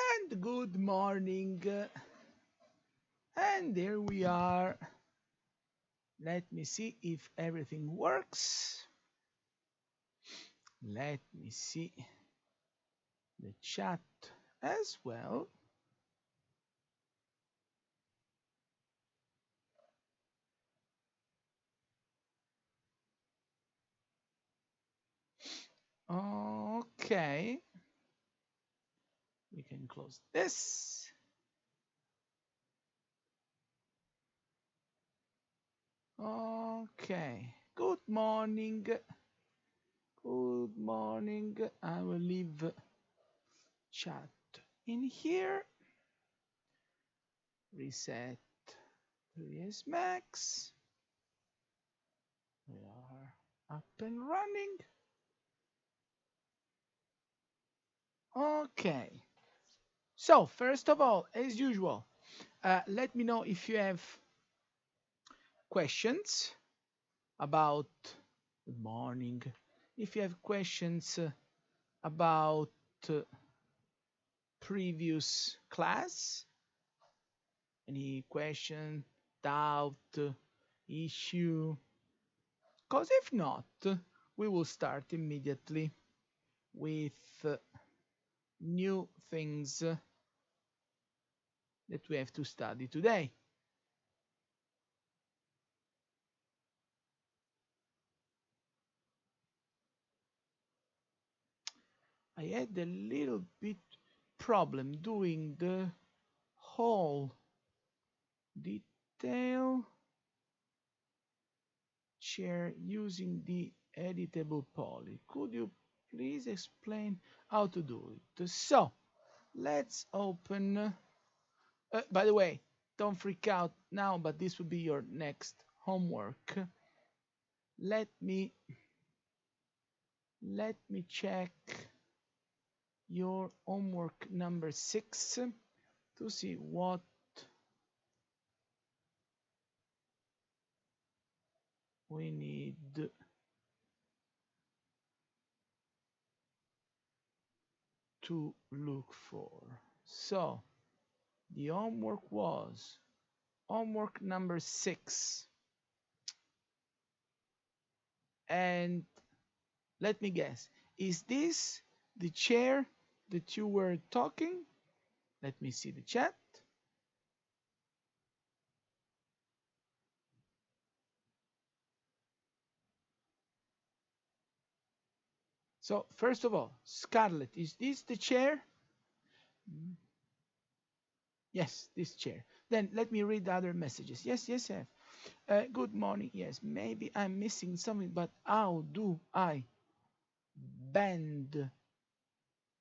And good morning. And there we are. Let me see if everything works. Let me see the chat as well. Okay. We can close this. Okay. Good morning. Good morning. I will leave chat in here. Reset 3s Max. We are up and running. Okay. So, first of all, as usual, let me know if you have questions about good morning. If you have questions about previous class, any question, doubt, issue, because if not, we will start immediately with new things that we have to study today. I had a little bit problem doing the whole detail share using the editable poly. Could you please explain how to do it? So let's open. By the way, don't freak out now, but this will be your next homework. Let me check your homework number 6 to see what we need to look for. So the homework was homework number 6. And let me guess, is this the chair that you were talking? Let me see the chat. So first of all, Scarlett, is this the chair? Yes, this chair. Then let me read the other messages. Yes, yes, yes. Good morning. Yes, maybe I'm missing something, but how do I bend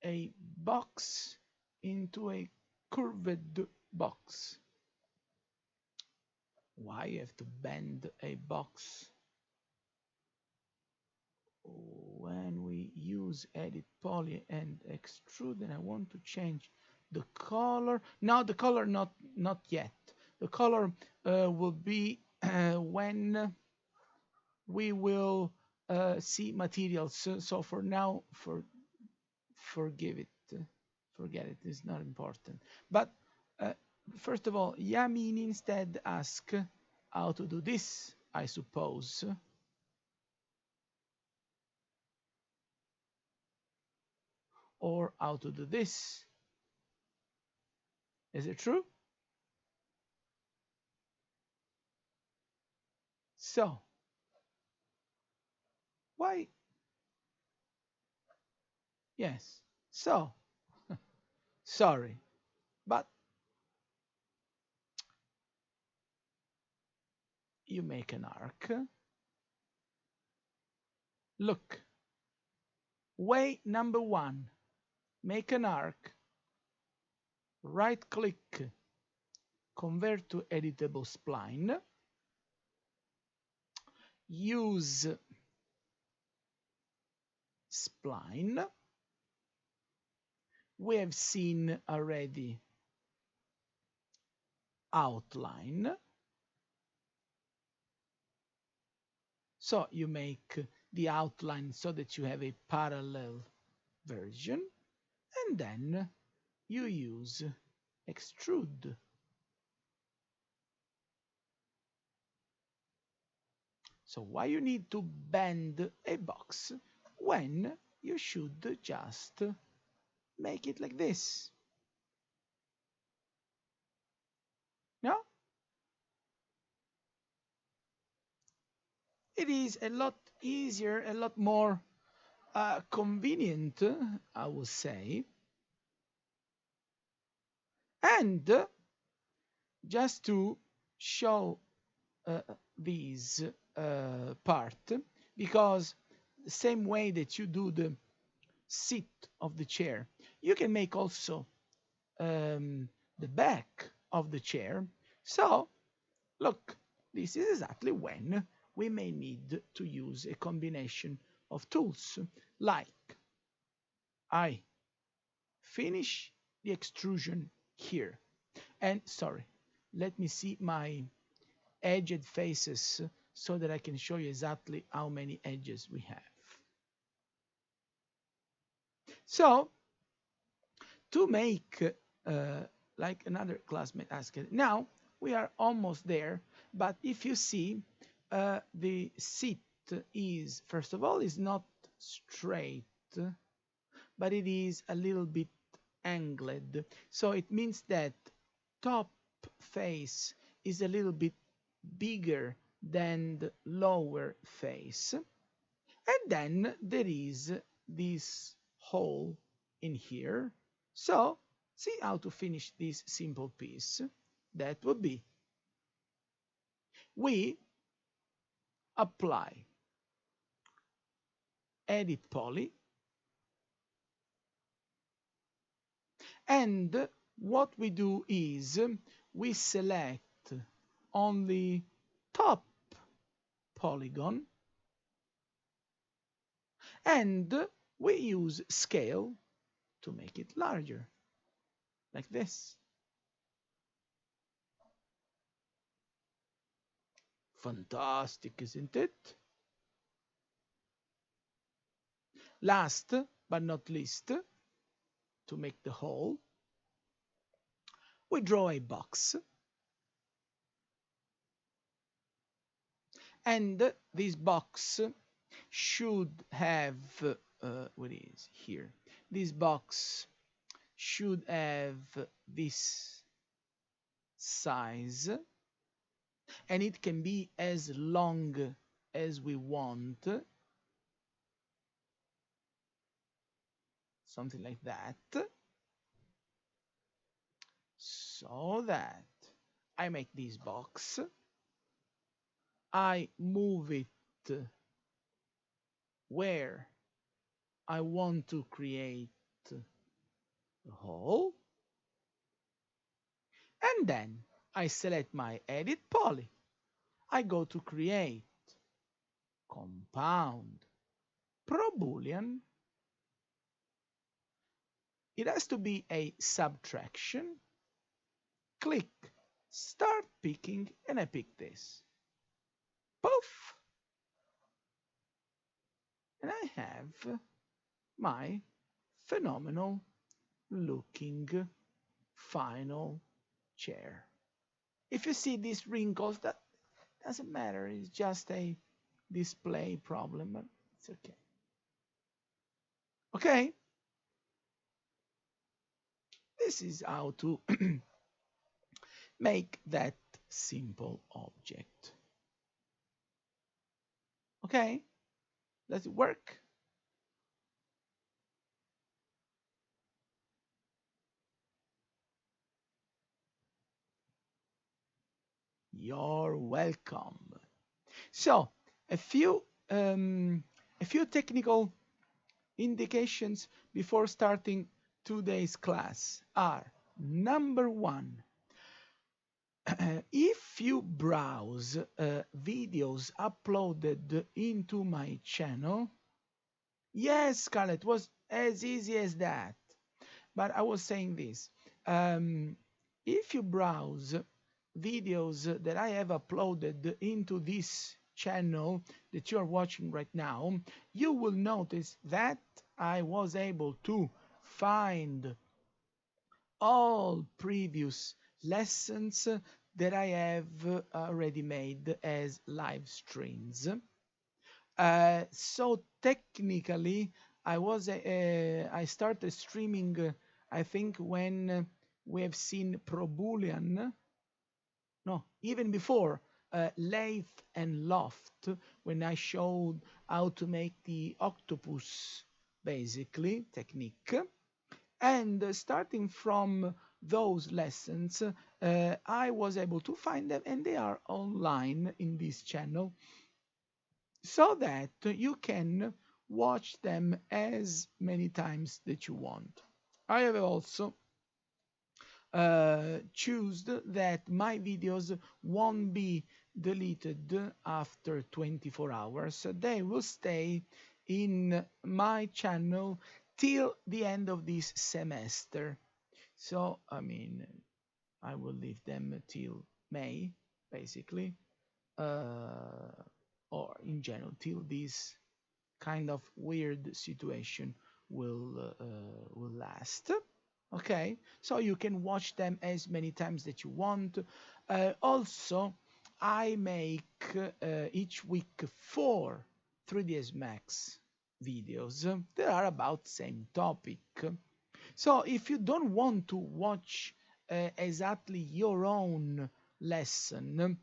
a box into a curved box? Why you have to bend a box? When we use edit poly and extrude, and I want to change the color. No, the color not yet. The color will be when we will see materials. So for now, forgive it, forget it. It's not important. But first of all, Yamin instead ask how to do this, I suppose. Or how to do this. Is it true? So, why? Yes. So, sorry, but you make an arc. Look, way number 1, make an arc, right click, convert to editable spline, use spline. We have seen already outline. So you make the outline so that you have a parallel version, and then you use extrude. So why you need to bend a box when you should just make it like this? No? It is a lot easier, a lot more convenient, I would say. And just to show uh, this part, because the same way that you do the seat of the chair, you can make also the back of the chair. So look, this is exactly when we may need to use a combination of tools, like I finish the extrusion here. And sorry, let me see my edged faces so that I can show you exactly how many edges we have. So to make like another classmate asked, now we are almost there, but if you see the seat is, first of all, is not straight, but it is a little bit angled. So it means that top face is a little bit bigger than the lower face. And then there is this hole in here. So see how to finish this simple piece. That would be, we apply edit poly, and what we do is we select only top polygon, and we use scale to make it larger, like this. Fantastic, isn't it? Last but not least, to make the hole, we draw a box, and this box should have, what is here? This box should have this size, and it can be as long as we want, something like that, so that I make this box, I move it where I want to create the hole, and then I select my edit poly. I go to create compound pro-boolean. It has to be a subtraction. Click start picking, and I pick this. Poof! And I have my phenomenal looking final chair. If you see these wrinkles, that doesn't matter. It's just a display problem, but it's okay. Okay? This is how to make that simple object. Okay? Does it work? You're welcome. So, a few technical indications before starting today's class are: number one, if you browse videos uploaded into my channel, yes, Scarlett, was as easy as that. But I was saying this. If you browse videos that I have uploaded into this channel that you are watching right now, you will notice that I was able to find all previous lessons that I have already made as live streams. So technically, I started streaming. I think when we have seen ProBoolean, no, even before lathe and loft, when I showed how to make the octopus, basically technique. And starting from those lessons, I was able to find them, and they are online in this channel, so that you can watch them as many times that you want. I have also choose that my videos won't be deleted after 24 hours. They will stay in my channel till the end of this semester. So, I mean, I will leave them till May, basically, or in general, till this kind of weird situation will last. Okay, so you can watch them as many times that you want. Also, I make each week 4 3ds Max videos that are about same topic. So if you don't want to watch exactly your own lesson,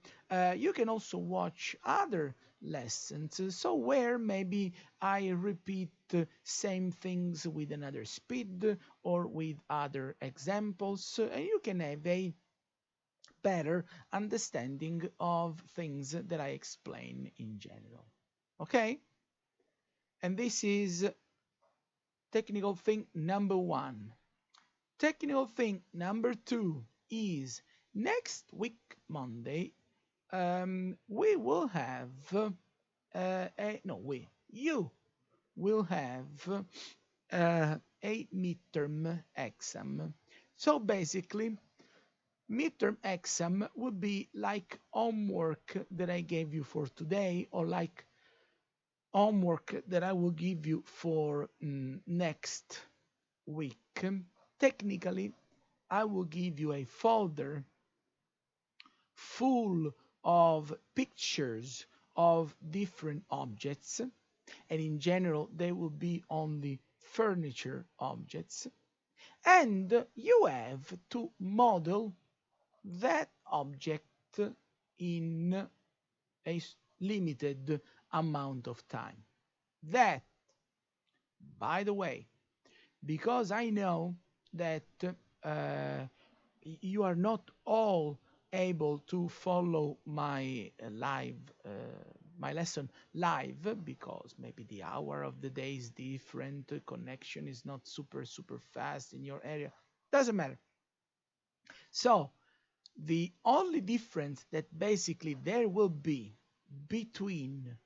you can also watch other lessons. So where maybe I repeat same things with another speed or with other examples, and you can have a better understanding of things that I explain in general. Okay? And this is technical thing number 1. Technical thing number 2 is next week, Monday, we will have you will have a midterm exam. So basically, midterm exam would be like homework that I gave you for today, or like homework that I will give you for next week. Technically, I will give you a folder full of pictures of different objects, and in general, they will be only furniture objects, and you have to model that object in a limited amount of time. That, by the way, because I know that you are not all able to follow my my lesson live, because maybe the hour of the day is different, connection is not super fast in your area, doesn't matter. So the only difference that basically there will be between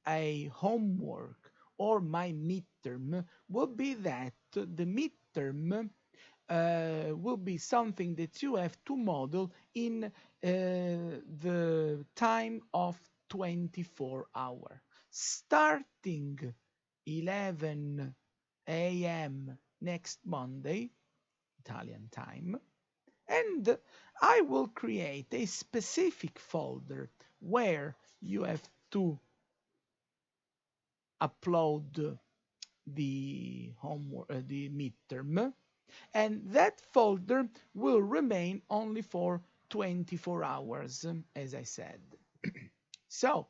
a homework or my midterm will be that the midterm will be something that you have to model in the time of 24 hours, starting 11 a.m. next Monday, Italian time, and I will create a specific folder where you have to upload the homework, the midterm, and that folder will remain only for 24 hours, as I said. So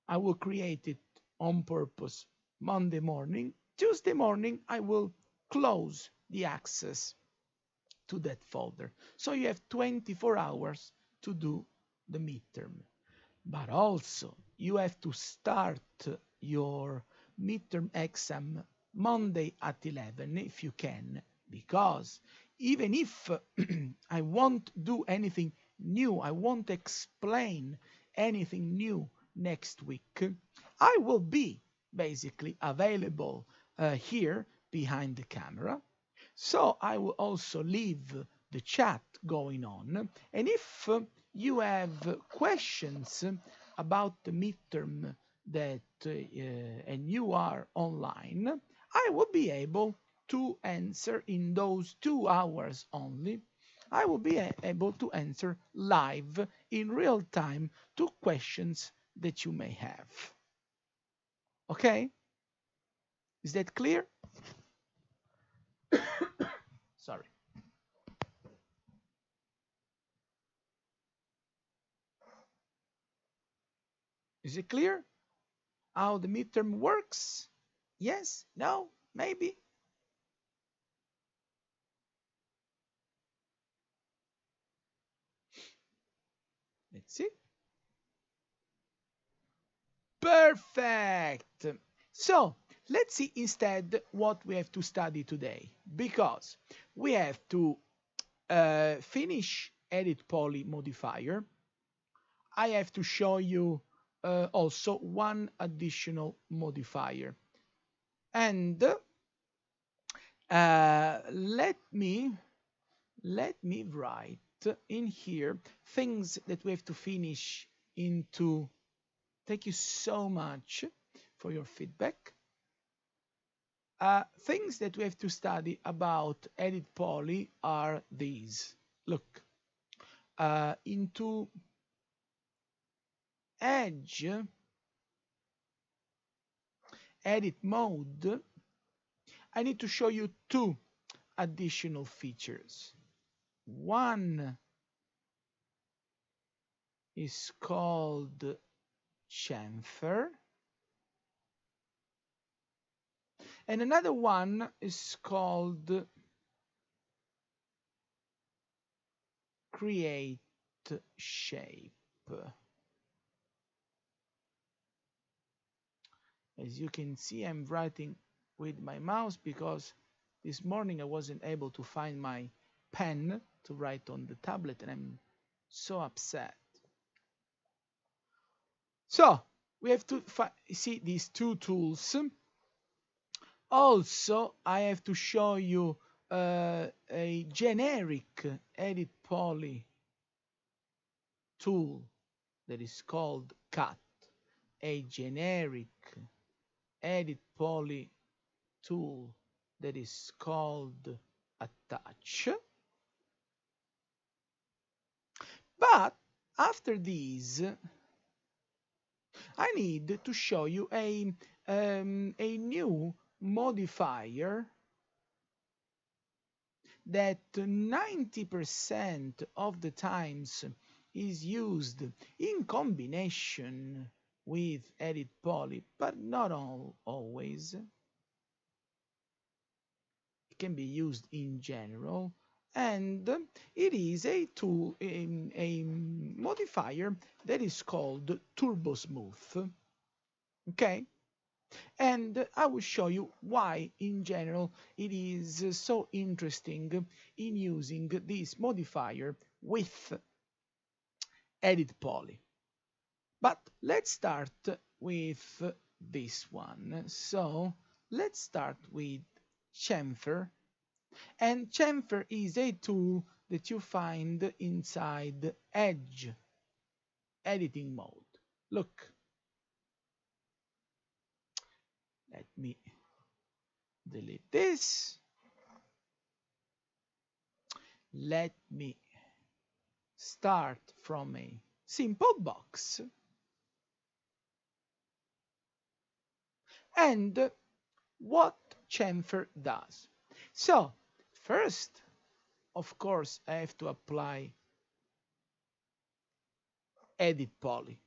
I will create it on purpose Monday morning. Tuesday morning, I will close the access to that folder. So you have 24 hours to do the midterm. But also, you have to start your midterm exam Monday at 11 if you can, because even if I won't do anything new, I won't explain anything new next week, I will be basically available here behind the camera. So I will also leave the chat going on. And if you have questions about the midterm that and you are online, I will be able to answer in those 2 hours only. I will be able to answer live in real time to questions that you may have. Okay? Is that clear? Sorry. Is it clear how the midterm works? Yes? No? Maybe? Let's see. Perfect. So let's see instead what we have to study today, because we have to finish edit poly modifier. I have to show you also one additional modifier. And let me write in here things that we have to finish into. Thank you so much for your feedback. Things that we have to study about edit poly are these. Look, into edge edit mode, I need to show you two additional features. One is called chamfer, and another one is called create shape. As you can see, I'm writing with my mouse because this morning I wasn't able to find my pen to write on the tablet, and I'm so upset. So we have to see these two tools. Also, I have to show you a generic edit poly tool that is called cut, a generic edit poly tool that is called attach. But after these, I need to show you a new modifier that 90% of the times is used in combination with edit poly, but not always. It can be used in general, and it is a tool, a modifier that is called TURBOSMOOTH. Okay? And I will show you why, in general, it is so interesting in using this modifier with edit poly. But let's start with this one. So let's start with chamfer. And chamfer is a tool that you find inside Edge editing mode. Look. Let me delete this. Let me start from a simple box. And what chamfer does. So, first, of course, I have to apply edit poly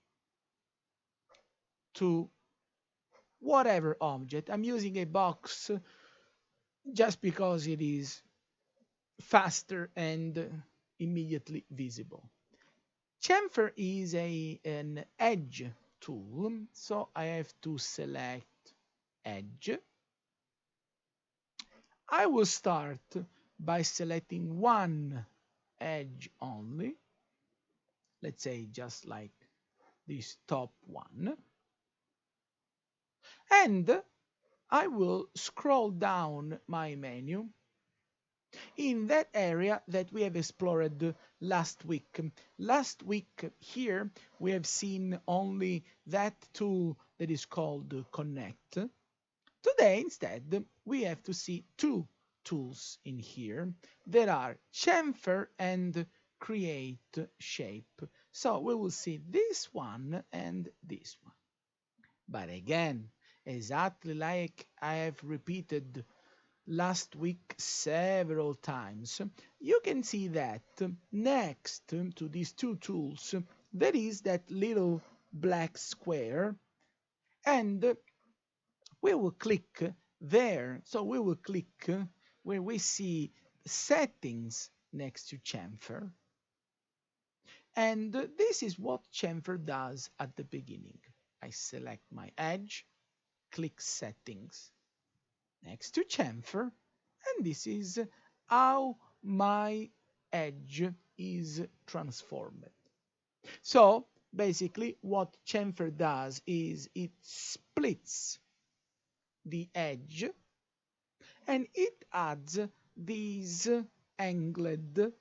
to whatever object. I'm using a box just because it is faster and immediately visible. Chamfer is an edge tool, so I have to select edge. I will start by selecting one edge only. Let's say just like this top one. And I will scroll down my menu in that area that we have explored last week. Last week here we have seen only that tool that is called connect. Today, instead, we have to see two tools in here that are chamfer and create shape. So we will see this one and this one. But again, exactly like I have repeated last week several times, you can see that next to these two tools, there is that little black square, and we will click there. So we will click where we see settings next to chamfer. And this is what chamfer does at the beginning. I select my edge, click settings next to chamfer, and this is how my edge is transformed. So basically what chamfer does is it splits the edge and it adds these angled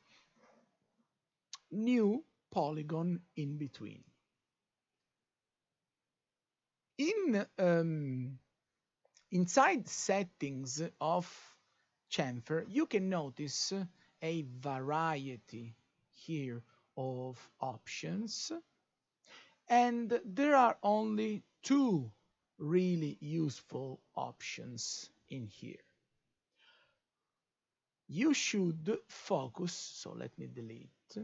new polygon in between. Inside settings of chamfer, you can notice a variety here of options, and there are only two really useful options in here. You should focus, so let me delete,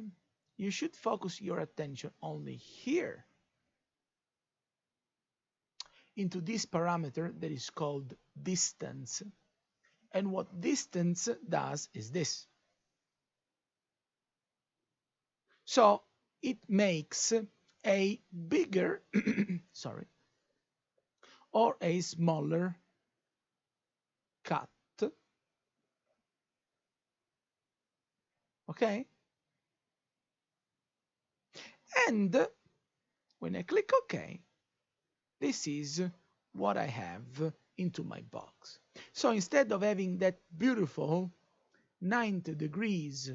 you should focus your attention only here into this parameter that is called distance. And what distance does is this. So it makes a bigger, sorry, or a smaller cut. Okay? And when I click OK, this is what I have into my box. So instead of having that beautiful 90 degrees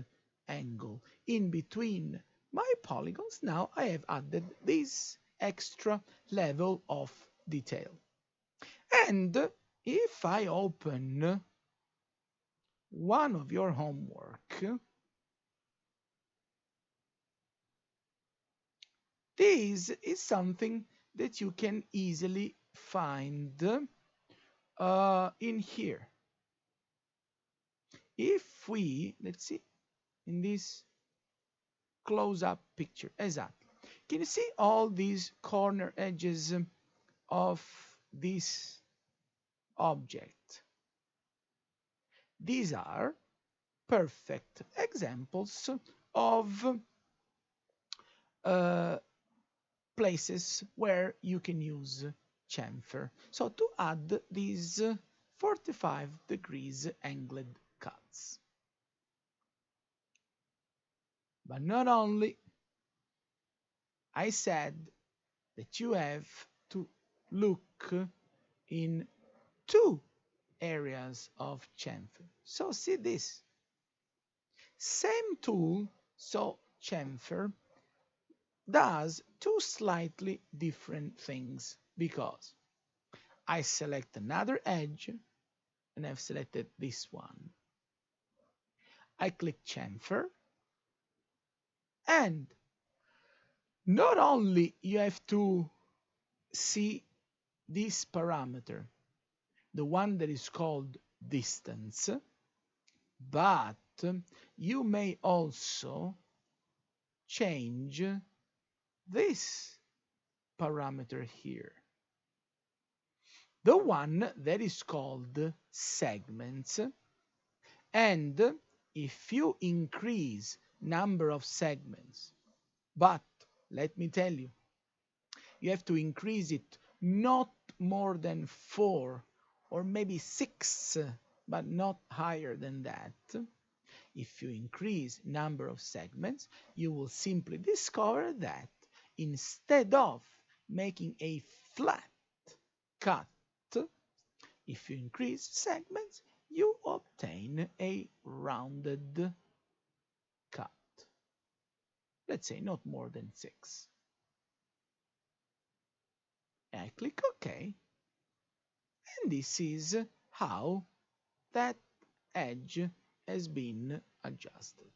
angle in between my polygons, now I have added this extra level of detail. And if I open one of your homework, this is something that you can easily find in here. If we, let's see, in this close-up picture, exactly. Can you see all these corner edges of this object? These are perfect examples of places where you can use chamfer. So to add these 45 degrees angled cuts. But not only, I said that you have to look in two areas of chamfer. So see this. Same tool, so chamfer, does two slightly different things because I select another edge and I've selected this one. I click chamfer, and not only you have to see this parameter, the one that is called distance, but you may also change this parameter here, the one that is called segments. And if you increase number of segments, but let me tell you, you have to increase it not more than 4 or maybe 6, but not higher than that. If you increase number of segments, you will simply discover that instead of making a flat cut, if you increase segments, you obtain a rounded cut. Let's say not more than 6. I click OK. And this is how that edge has been adjusted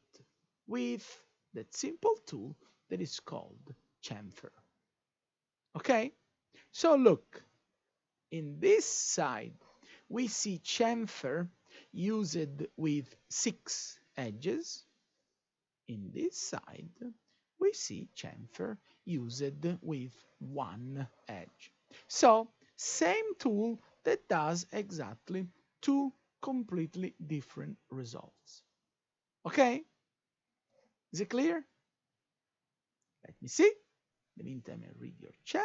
with that simple tool that is called chamfer. Okay? So look, in this side, we see chamfer used with 6 edges. In this side, we see chamfer used with 1 edge. So, same tool that does exactly 2 completely different results. Okay? Is it clear? Let me see. In the meantime, I read your chat.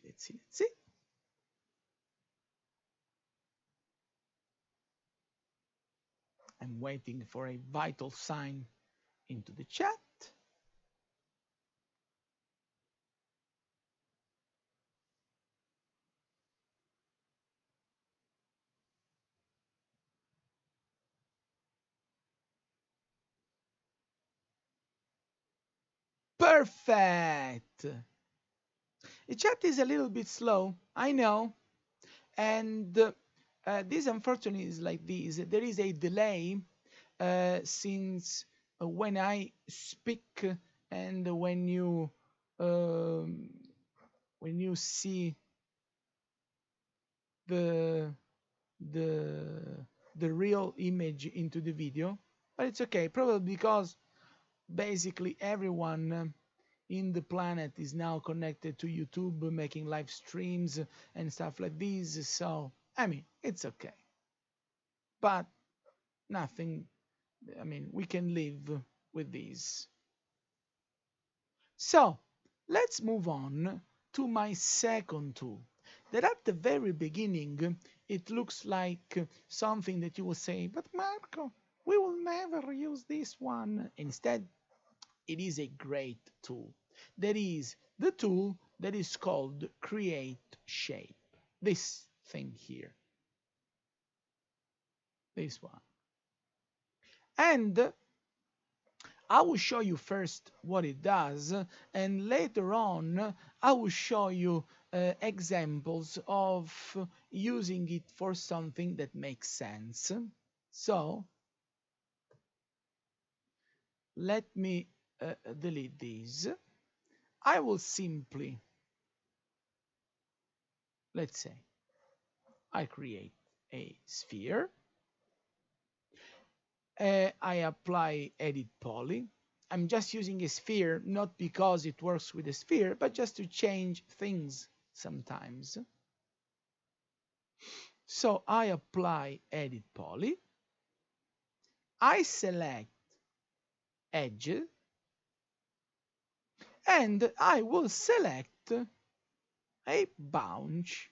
Let's see. I'm waiting for a vital sign into the chat. Perfect. The chat is a little bit slow, I know, and this unfortunately is like this. There is a delay since when I speak and um, when you see the the the real image into the video, but it's okay. Probably because basically everyone in the planet is now connected to YouTube, making live streams and stuff like this. So I mean, it's okay, but nothing. I mean, we can live with these. So let's move on to my second tool. That at the very beginning, it looks like something that you will say, but Marco, we will never use this one. Instead, it is a great tool. That is the tool that is called Create Shape. This thing here. This one. And I will show you first what it does, and later on I will show you examples of using it for something that makes sense. So let me delete these. I will simply, let's say, I create a sphere. I apply edit poly. I'm just using a sphere, not because it works with a sphere, but just to change things sometimes. So I apply edit poly. I select edge, and I will select a bunch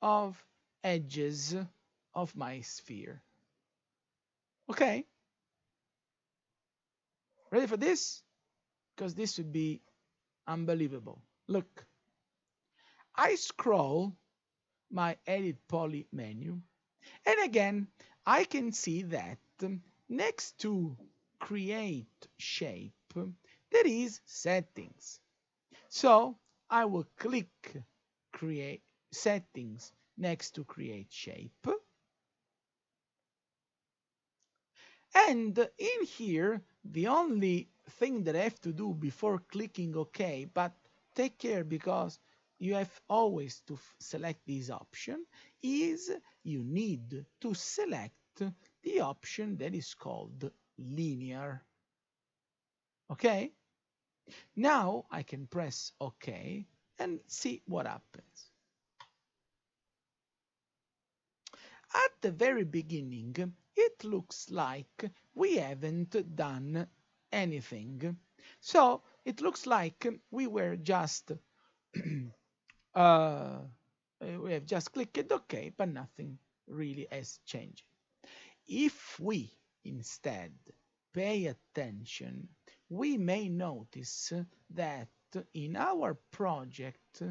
of edges of my sphere. Okay? Ready for this? Because this would be unbelievable. Look, I scroll my edit poly menu, and again I can see that next to create shape there is settings. So I will click create settings next to create shape, and in here the only thing that I have to do before clicking OK, but take care because you have always to select this option, is you need to select the option that is called linear. Okay? Now I can press OK and see what happens. At the very beginning, it looks like we haven't done anything. So it looks like we were just we have just clicked OK, but nothing really has changed. If we instead pay attention, we may notice that in our project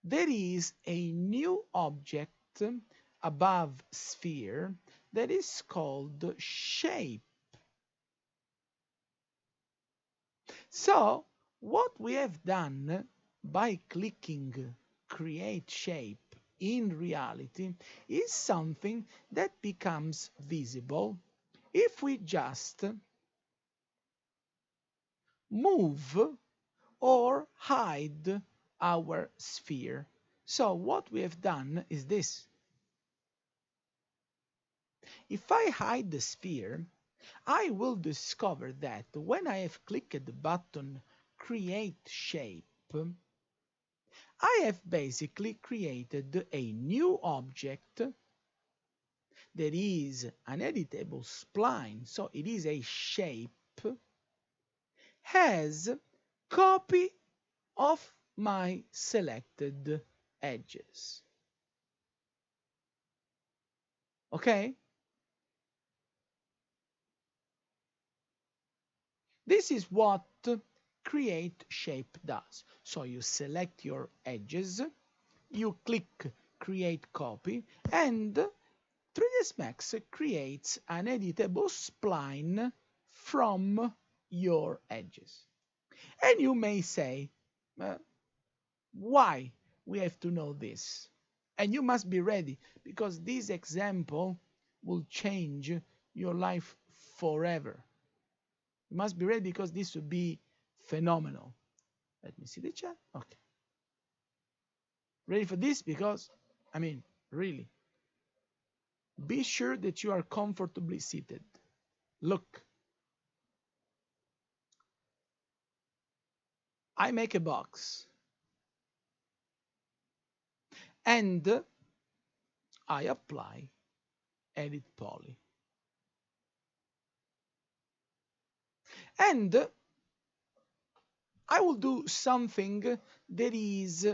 there is a new object above sphere that is called shape. So What we have done by clicking create shape in reality is something that becomes visible if we just move or hide our sphere. So what we have done is this. If I hide the sphere, I will discover that when I have clicked the button Create Shape, I have basically created a new object that is an editable spline, so it is a shape, has copy of my selected edges. Okay? This is what create shape does. So you select your edges, you click create copy, and 3ds Max creates an editable spline from your edges. And you may say, why we have to know this? And you must be ready, because this example will change your life forever. You must be ready because this will be phenomenal. Let me see the chat. Okay. Ready for this? Because, I mean, really, be sure that you are comfortably seated. Look, I make a box and I apply edit poly. And I will do something that is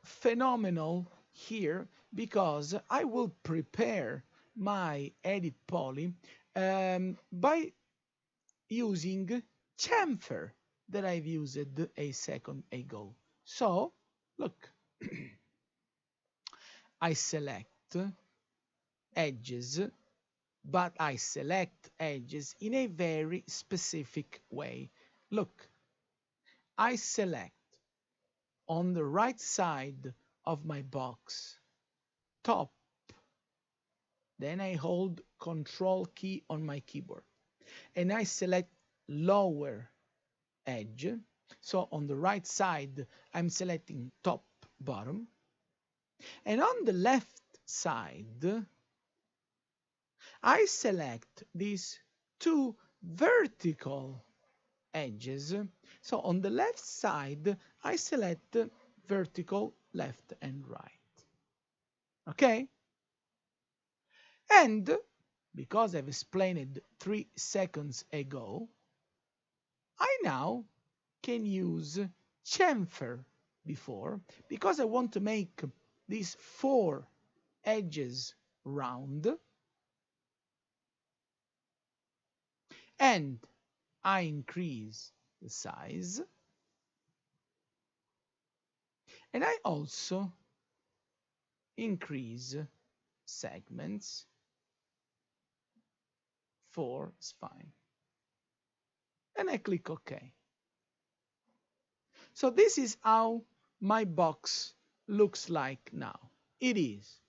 phenomenal here, because I will prepare my edit poly by using chamfer that I've used a second ago. So, look, I select edges, but I select edges in a very specific way. Look, I select on the right side of my box top, then I hold Control key on my keyboard and I select lower edge. So on the right side I'm selecting top bottom, and on the left side I select these two vertical edges. So on the left side I select vertical left and right. Okay? And because I've explained it 3 seconds ago, I now can use chamfer before, because I want to make these 4 edges round, and I increase the size, and I also increase segments for spine, and I click OK. So this is how my box looks like now. It is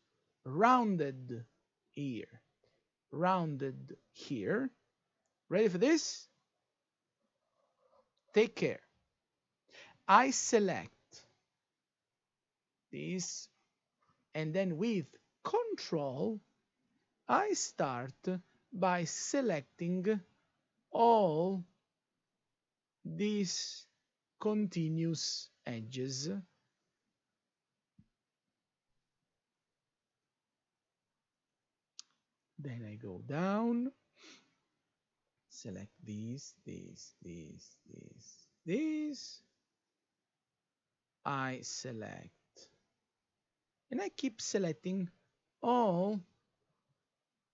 rounded here, rounded here. Ready for this? Take care. I select this, and then with Control, I start by selecting all these continuous edges. Then I go down, select these. I select, and I keep selecting all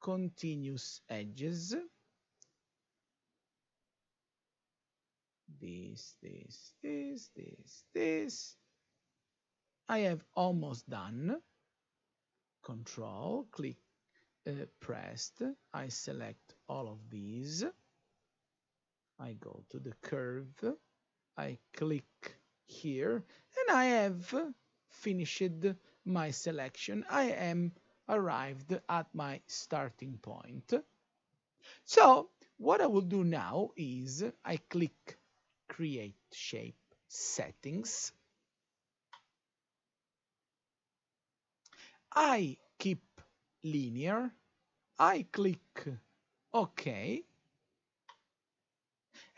continuous edges. This. I have almost done. Control, click, pressed. I select all of these. I go to the curve. I click here and I have finished my selection. I am arrived at my starting point. So what I will do now is I click create shape settings. I keep linear. I click OK.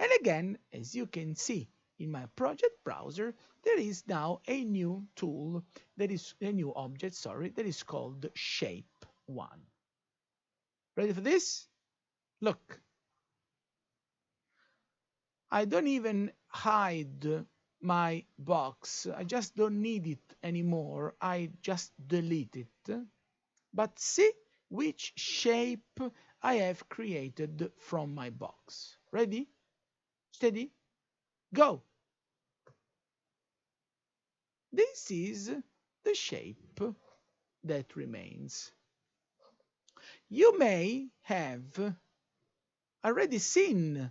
And again, as you can see in my project browser, there is now a new tool, that is a new object, sorry, that is called shape 1. Ready for this? Look, I don't even hide my box. I just don't need it anymore. I just delete it. But see which shape I have created from my box. Ready? Steady? Go! This is the shape that remains. You may have already seen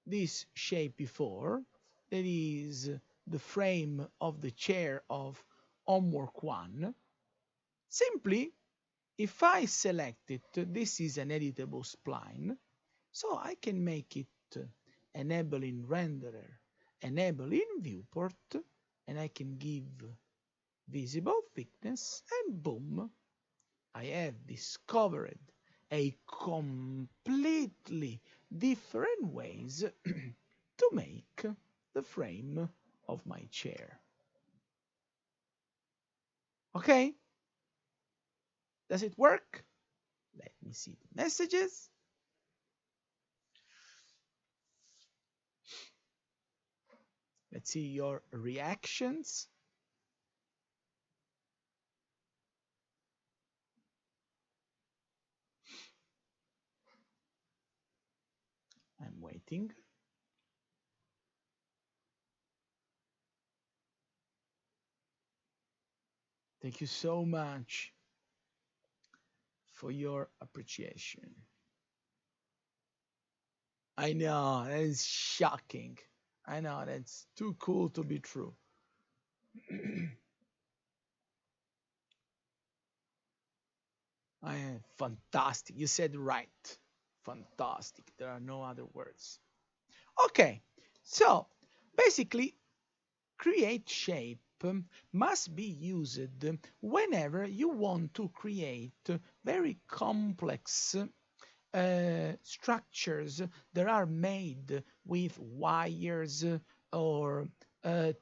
this shape before. That is the frame of the chair of homework 1. Simply, if I select it, this is an editable spline, so I can make it enable in renderer, enable in viewport, and I can give visible thickness, and boom, I have discovered a completely different ways to make the frame of my chair. Okay? Does it work? Let me see the messages. Let's see your reactions. I'm waiting. Thank you so much for your appreciation. I know, that is shocking. I know, that's too cool to be true. I am fantastic. You said right. Fantastic. There are no other words. Okay, so basically, create shape must be used whenever you want to create very complex structures that are made with wires or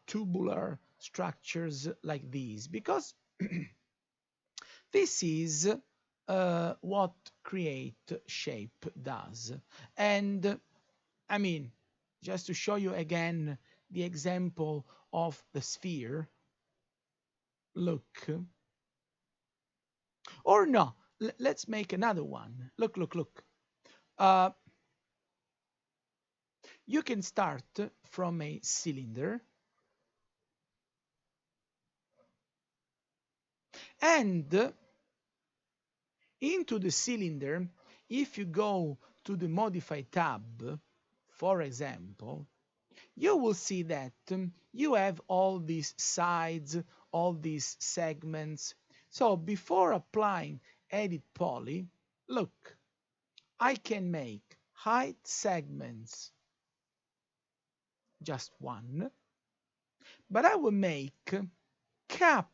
tubular structures like these, because this is what create shape does. And I mean, just to show you again the example of the sphere, look. Or no, let's make another one. Look, look, look. You can start from a cylinder, and into the cylinder, if you go to the Modify tab, for example, you will see that you have all these sides, all these segments. So before applying Edit Poly, look, I can make height segments just one, but I will make cap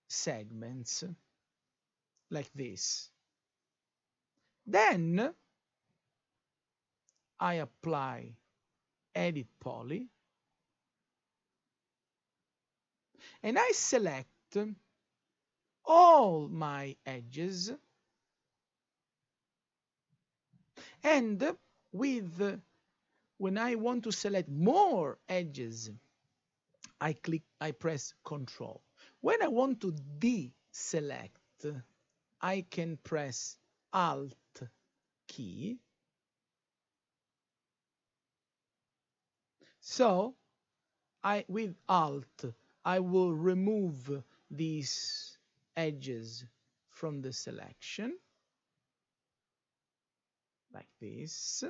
segments like this. Then I apply Edit Poly, and I select all my edges, and when I want to select more edges, I press Control. When I want to deselect, I can press Alt key. So with Alt, I will remove these edges from the selection, like this.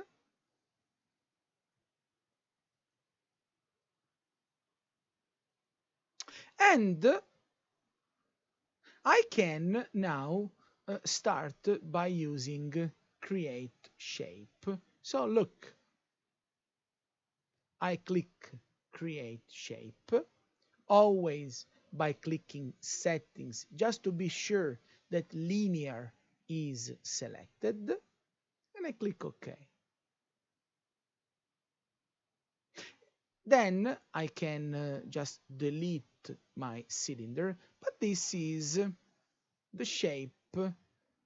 And I can now start by using create shape. So look, I click create shape, always by clicking settings, just to be sure that linear is selected, and I click OK. Then I can just delete my cylinder, but this is the shape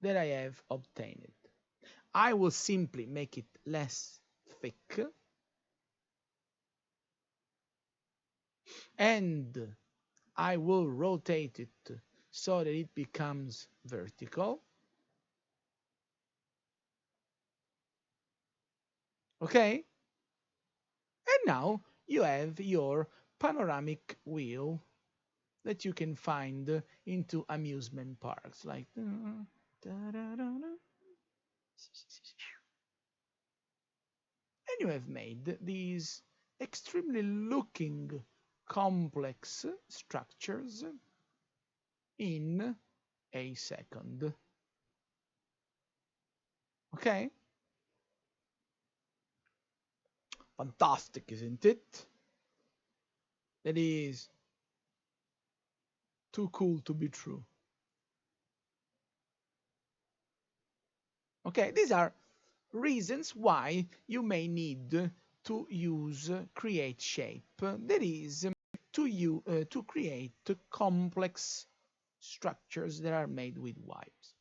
that I have obtained. I will simply make it less thick, and I will rotate it so that it becomes vertical. Okay? And now you have your panoramic wheel that you can find into amusement parks, like and you have made these extremely looking complex structures in a second. Okay? Fantastic, isn't it? That is too cool to be true. Okay, these are reasons why you may need to use create shape. That is to create complex structures that are made with wires.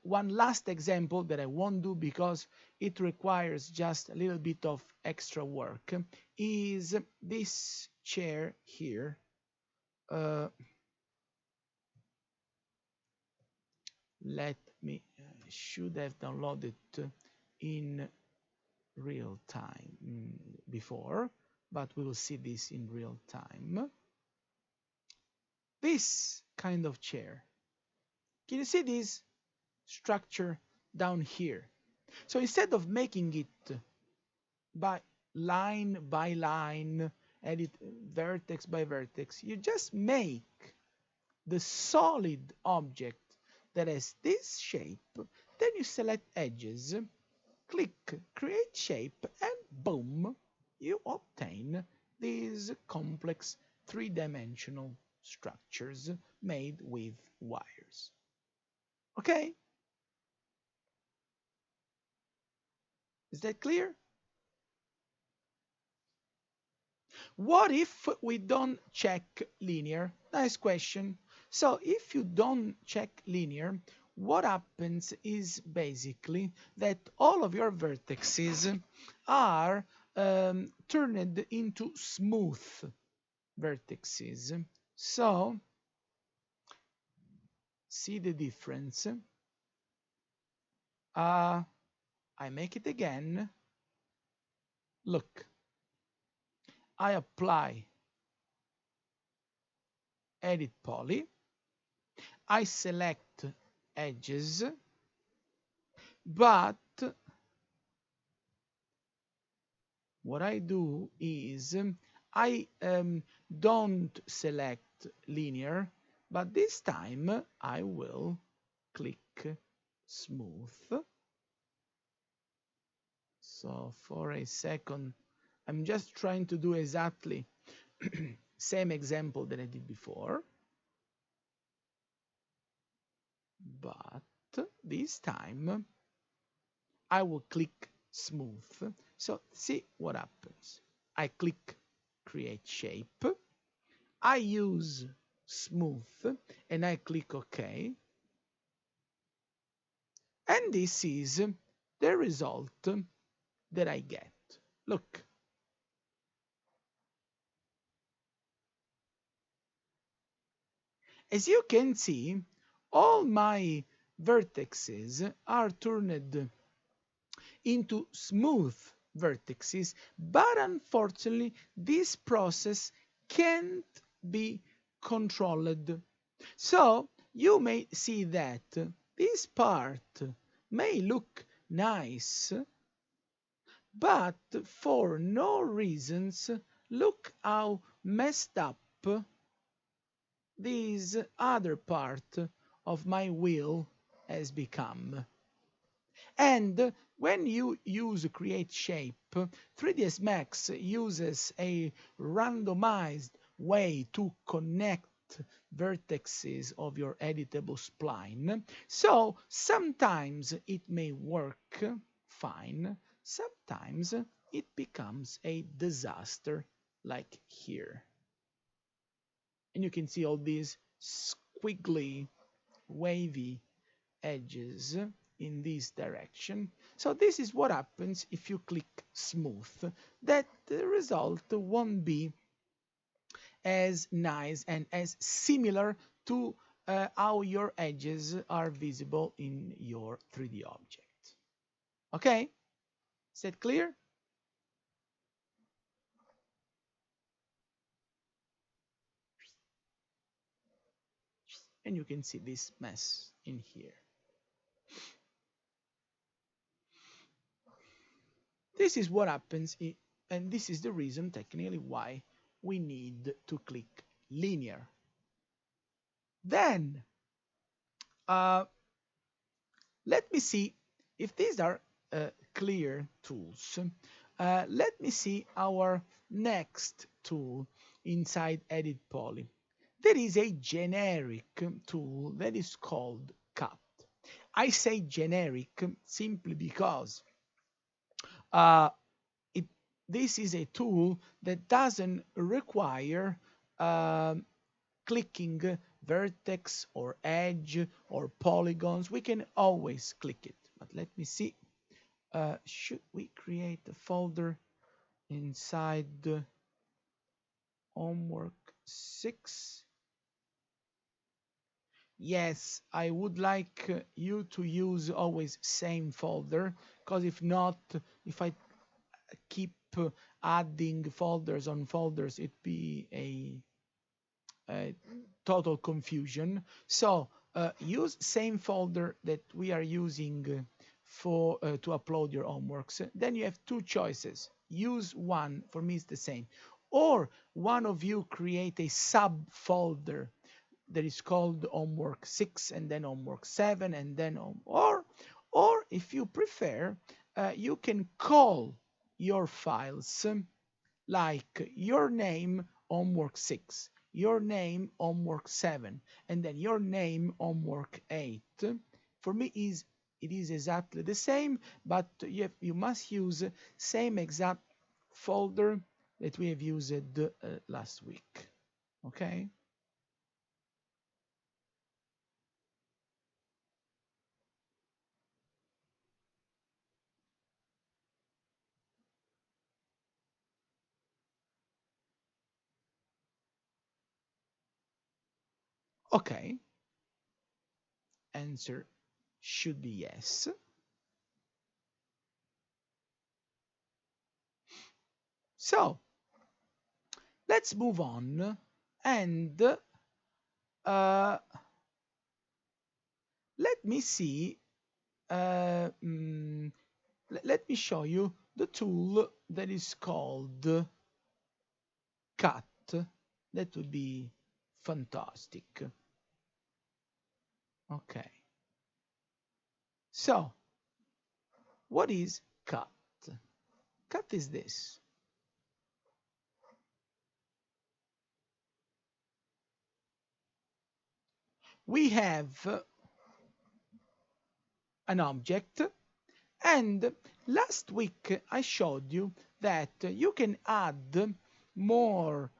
One last example that I won't do because it requires just a little bit of extra work is this chair here. Let me, I should have downloaded in real time before, but we will see this in real time. This kind of chair. Can you see this structure down here? So instead of making it by line, edit vertex by vertex, you just make the solid object that has this shape, then you select edges, click create shape, and boom, you obtain these complex three-dimensional structures made with wires. Okay? Is that clear? What if we don't check linear? Nice question. So if you don't check linear, what happens is basically that all of your vertices are turned into smooth vertices. So see the difference. I make it again. Look, I apply edit poly. I select edges, but what I do is I don't select linear, but this time I will click smooth. So for a second, I'm just trying to do exactly same example that I did before, but this time I will click smooth. So see what happens. I click create shape. I use smooth and I click OK. And this is the result that I get. Look. As you can see, all my vertices are turned into smooth vertices, but unfortunately this process can't be controlled. So you may see that this part may look nice, but for no reasons, look how messed up this other part of my wheel has become. And when you use create shape, 3ds Max uses a randomized way to connect vertices of your editable spline. So sometimes it may work fine, sometimes it becomes a disaster, like here. And you can see all these squiggly, wavy edges in this direction. So this is what happens if you click smooth, that the result won't be as nice and as similar to how your edges are visible in your 3D object. Okay? Is that clear? And you can see this mess in here. This is what happens, and this is the reason technically why we need to click linear. Then, uh, let me see if these are clear tools. Let me see our next tool inside Edit Poly. There is a generic tool that is called Cut. I say generic simply because uh, it, this is a tool that doesn't require clicking vertex or edge or polygons. We can always click it. But let me see. Should we create a folder inside homework 6? Yes, I would like you to use always same folder, because if not, if I keep adding folders on folders, it'd be a total confusion. So use same folder that we are using for to upload your homeworks. Then you have two choices. Use one, for me it's the same, or one of you create a subfolder that is called homework 6 and then homework 7 and then or if you prefer, you can call your files like your name homework 6, your name homework 7, and then your name homework 8. For me it is exactly the same, but you must use same exact folder that we have used last week. Okay? Okay. Answer should be yes. So let's move on and let me see. Uh, mm, Let me show you the tool that is called cut. That would be fantastic. Okay. So what is cut? Cut is this. We have an object, and last week I showed you that you can add more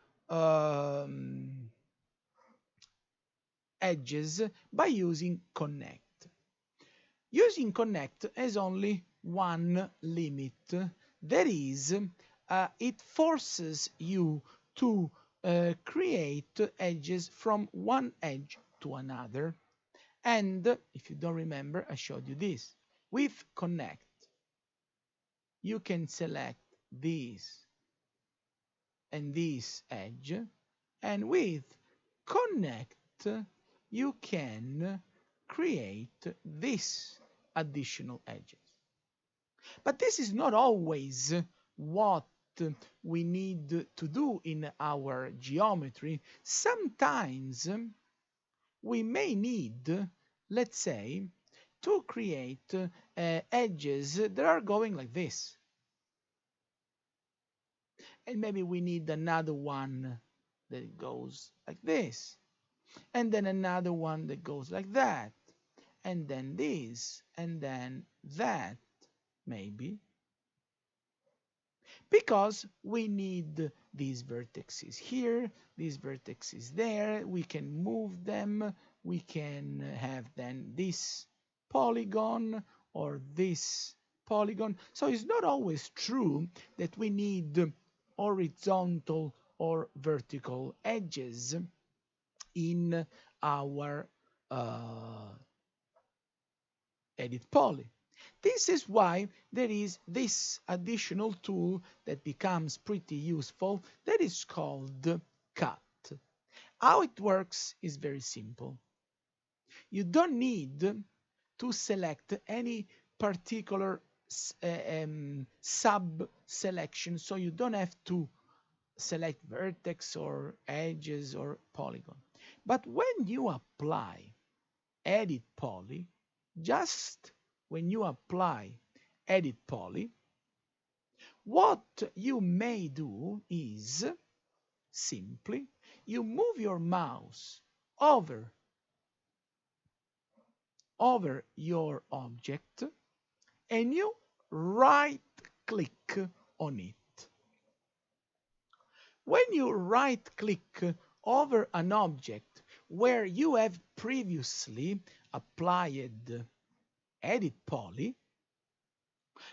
edges by using connect. Using connect has only one limit. That is, it forces you to create edges from one edge to another. And if you don't remember, I showed you this. With connect, you can select this and this edge, and with connect, you can create this additional edges. But this is not always what we need to do in our geometry, sometimes we may need, let's say, to create edges that are going like this. And maybe we need another one that goes like this. And then another one that goes like that. And then this. And then that, maybe. Because we need these vertices here, these vertices there. We can move them. We can have then this polygon or this polygon. So it's not always true that we need horizontal or vertical edges in our edit poly. This is why there is this additional tool that becomes pretty useful that is called cut. How it works is very simple. You don't need to select any particular sub selection, so you don't have to select vertex or edges or polygon. But when you apply edit poly, just when you apply edit poly, what you may do is simply you move your mouse over your object and you right click on it. When you right click over an object where you have previously applied edit poly,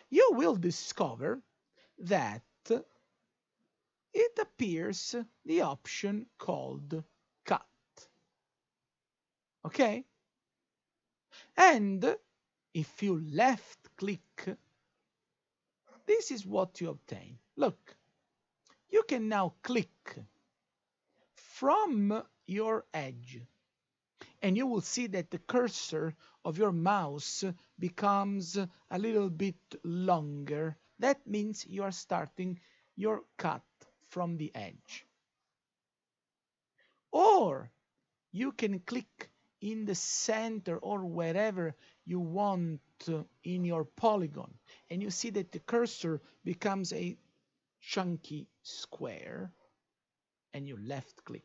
you will discover that it appears the option called cut. Okay? And if you left click, this is what you obtain. Look, you can now click from your edge and you will see that the cursor of your mouse becomes a little bit longer. That means you are starting your cut from the edge. Or you can click in the center or wherever you want in your polygon, and you see that the cursor becomes a chunky square, and you left click.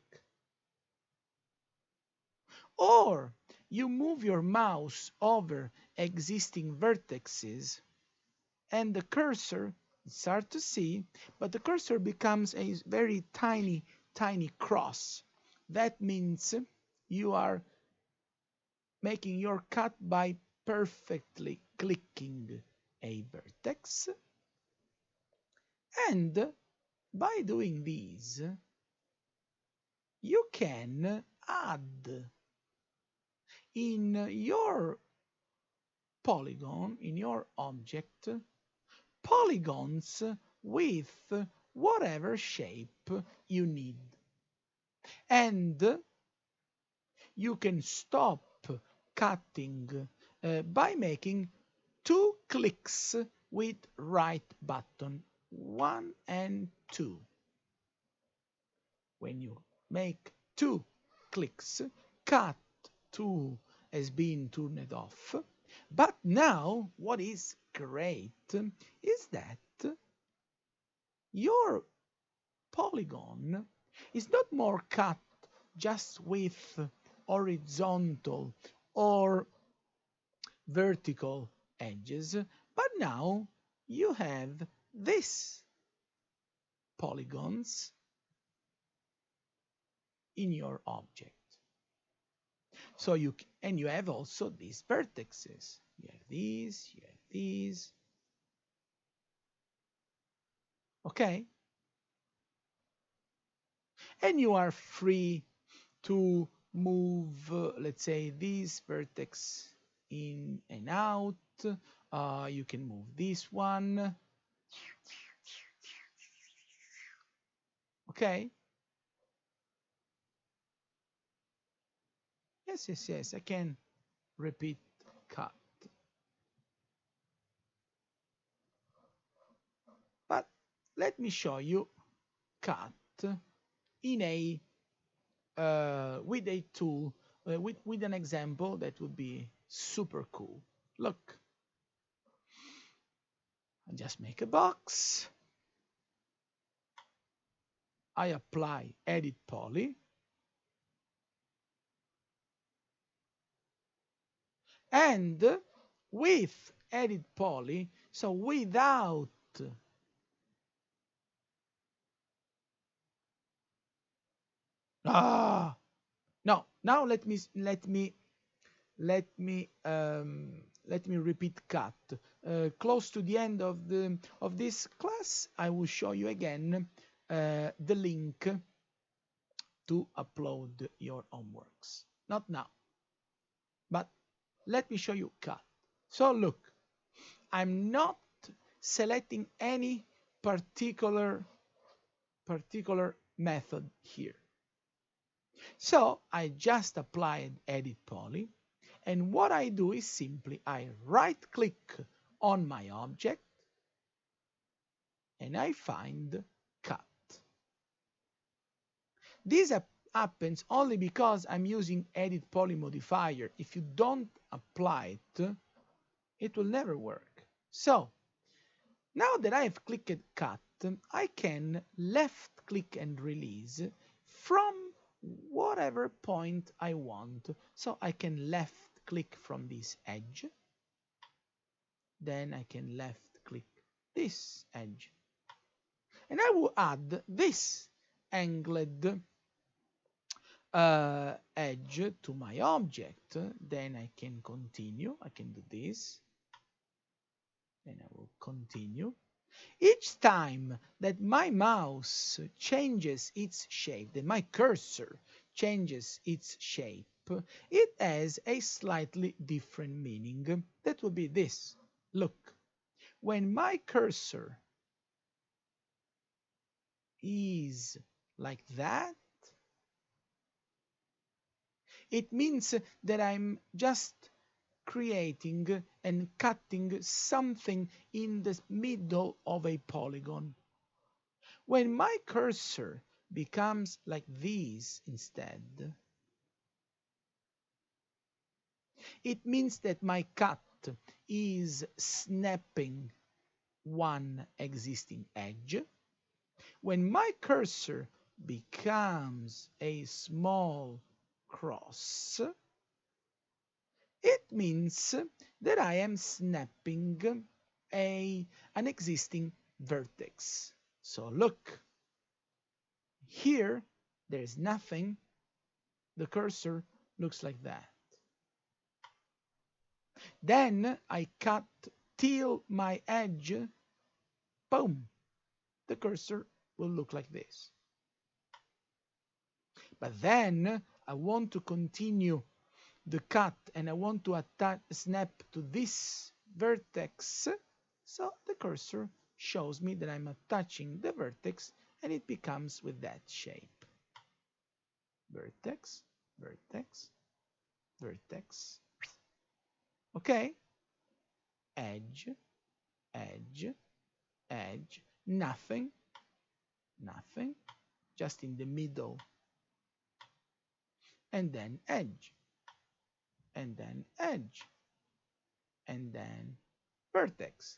Or you move your mouse over existing vertices and the cursor, it's hard to see, but the cursor becomes a very tiny cross. That means you are making your cut by perfectly clicking a vertex. And by doing this, you can add in your polygon, in your object, polygons with whatever shape you need. And you can stop cutting by making 2 clicks with right button, 1 and 2. When you make 2 clicks, cut tool has been turned off. But now what is great is that your polygon is not more cut just with horizontal or vertical edges, but now you have this polygons in your object. So you have also these vertices. You have these, you have these. Okay? And you are free to move, let's say, this vertex in and out. You can move this one. Okay? Yes, I can repeat cut. But let me show you cut in a with a tool, with an example that would be super cool. Look, I just make a box. I apply edit poly. And with edit poly, so without no, now let me let me repeat cut. Close to the end of this class, I will show you again the link to upload your homeworks. Not now, but let me show you cut. So look, I'm not selecting any particular method here. So I just applied edit poly, and what I do is simply I right click on my object and I find cut. This happens only because I'm using edit poly modifier. If you don't apply it, it will never work. So now that I have clicked cut, I can left click and release from whatever point I want. So I can left click from this edge, then I can left click this edge, and I will add this angled edge to my object. Then I can continue. I can do this. Then I will continue. Each time that my mouse changes its shape, that my cursor changes its shape, it has a slightly different meaning. That will be this. Look, when my cursor is like that, it means that I'm just creating and cutting something in the middle of a polygon. When my cursor becomes like this instead, it means that my cut is snapping one existing edge. When my cursor becomes a small cross, it means that I am snapping an existing vertex. So look, here there's nothing. The cursor looks like that. Then I cut till my edge, boom, the cursor will look like this. But then I want to continue the cut and I want to snap to this vertex, so the cursor shows me that I'm attaching the vertex and it becomes with that shape. Vertex, vertex, vertex. Okay? Edge, edge, edge, nothing, nothing, just in the middle. And then edge, and then edge, and then vertex.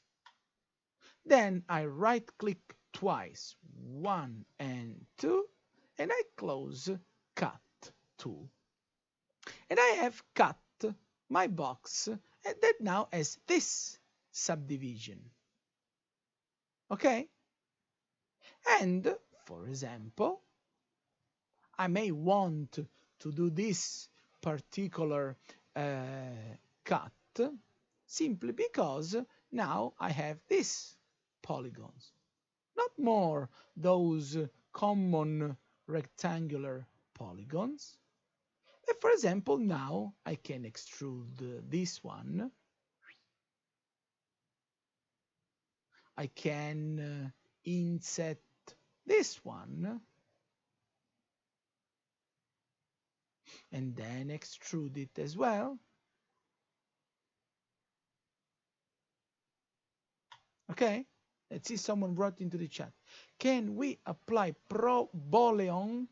Then I right click twice, 1 and 2, and I close cut tool. And I have cut my box that now has this subdivision. Okay? And for example, I may want to do this particular cut simply because now I have these polygons, not more those common rectangular polygons. But for example, now I can extrude this one. I can inset this one and then extrude it as well. Okay? Let's see, someone brought into the chat. Can we apply Pro Boolean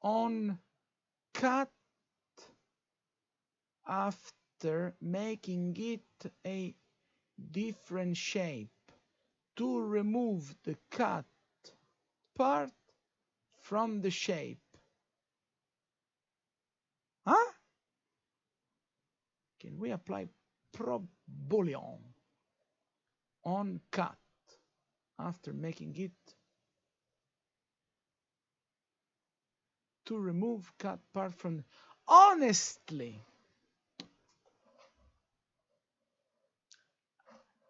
on cut after making it a different shape to remove the cut part from the shape? Huh? Can we apply Pro Boolean on cut after making it to remove cut part from? Honestly,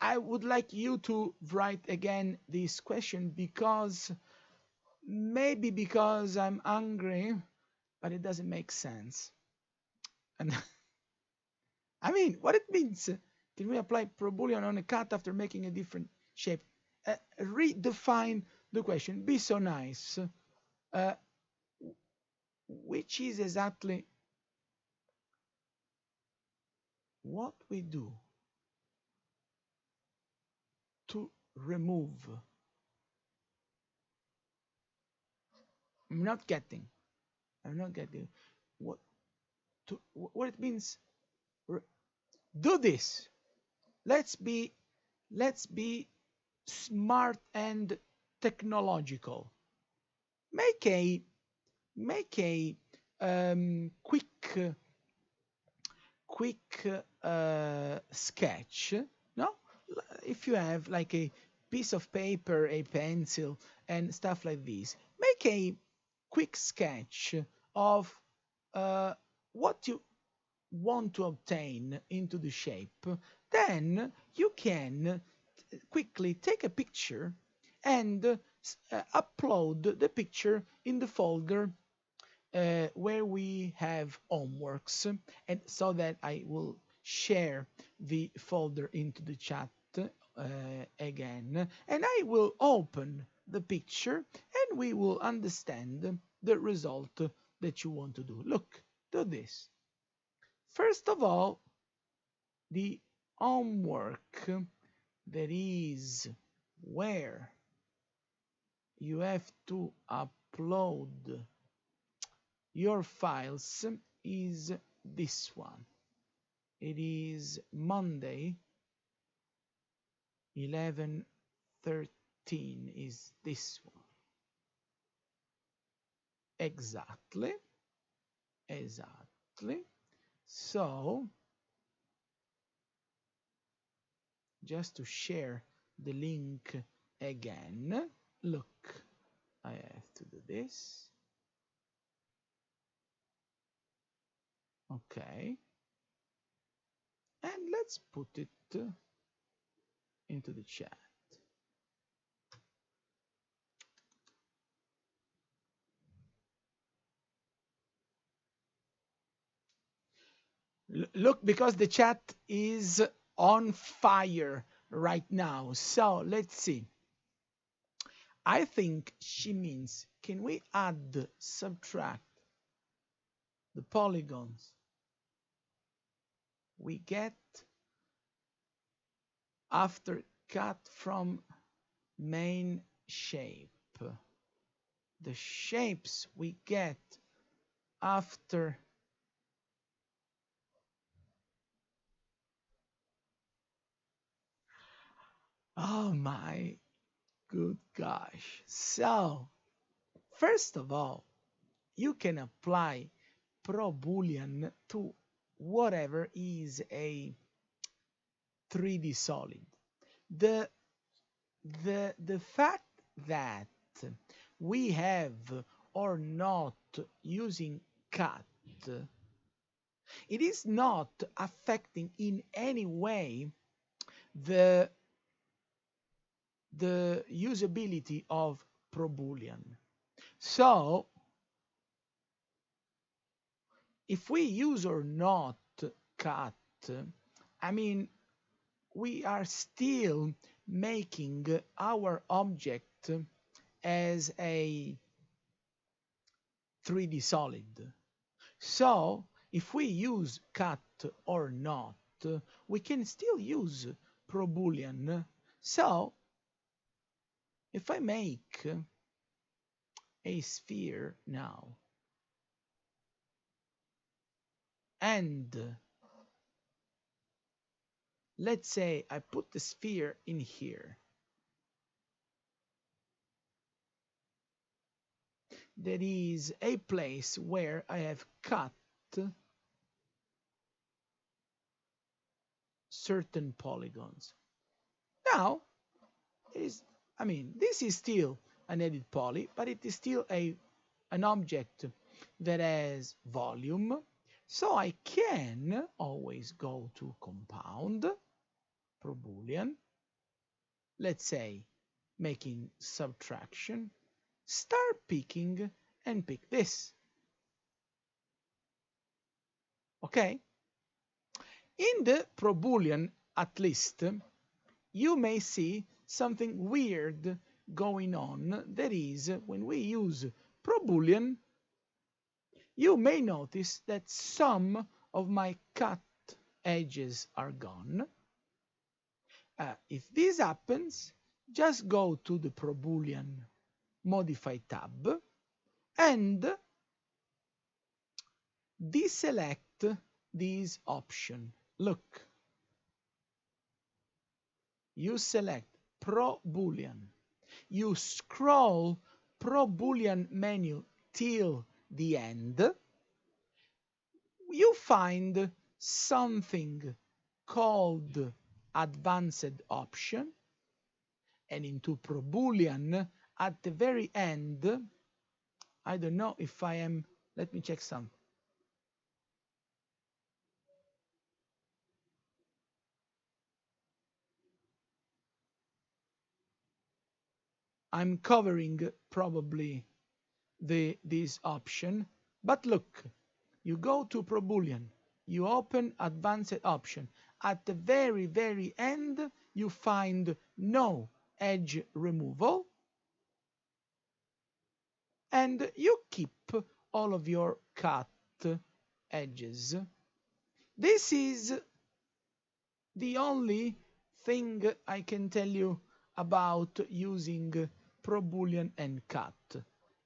I would like you to write again this question, because maybe because I'm angry, but it doesn't make sense. And I mean, what it means? Can we apply Pro Boolean on a cut after making a different shape? Redefine the question. Be so nice. Uh, which is exactly what we do to remove. I'm not getting. I'm not getting what what it means. Do this. Let's be smart and technological. Make a quick sketch. No, if you have like a piece of paper, a pencil, and stuff like this, make a quick sketch of what you want to obtain into the shape. Then you can quickly take a picture and upload the picture in the folder where we have homeworks, and so that I will share the folder into the chat again, and I will open the picture and we will understand the result that you want to do. Look, do this. First of all, the homework, that is where you have to upload your files, is this one. It is Monday 11/13 is this one. Exactly. So just to share the link again, look, I have to do this. Okay, and let's put it into the chat. Look, because the chat is on fire right now. So let's see. I think she means, can we add, subtract the polygons we get after cut from main shape? The shapes we get after oh my good gosh. So first of all, you can apply Pro Boolean to whatever is a 3D solid. The fact that we have or not using cut, it is not affecting in any way the usability of Pro Boolean. So if we use or not cut, I mean, we are still making our object as a 3D solid. So if we use cut or not, we can still use Pro Boolean. So If I make a sphere now, and let's say I put the sphere in here, there is a place where I have cut certain polygons. Now, this is still an edit poly, but it is still an object that has volume. So I can always go to compound, pro Boolean, let's say making subtraction, start picking, and pick this. Okay? In the pro Boolean, at least, you may see something weird going on. That is, when we use pro Boolean, you may notice that some of my cut edges are gone. If this happens, just go to the pro Boolean modify tab and deselect this option. Look, you select pro Boolean, you scroll pro Boolean menu till the end, you find something called advanced option, and into pro Boolean at the very end, I don't know if I am, let me check some. I'm covering probably this option, but look, you go to pro Boolean, you open advanced option, at the very end you find no edge removal, and you keep all of your cut edges. This is the only thing I can tell you about using pro Boolean and cut.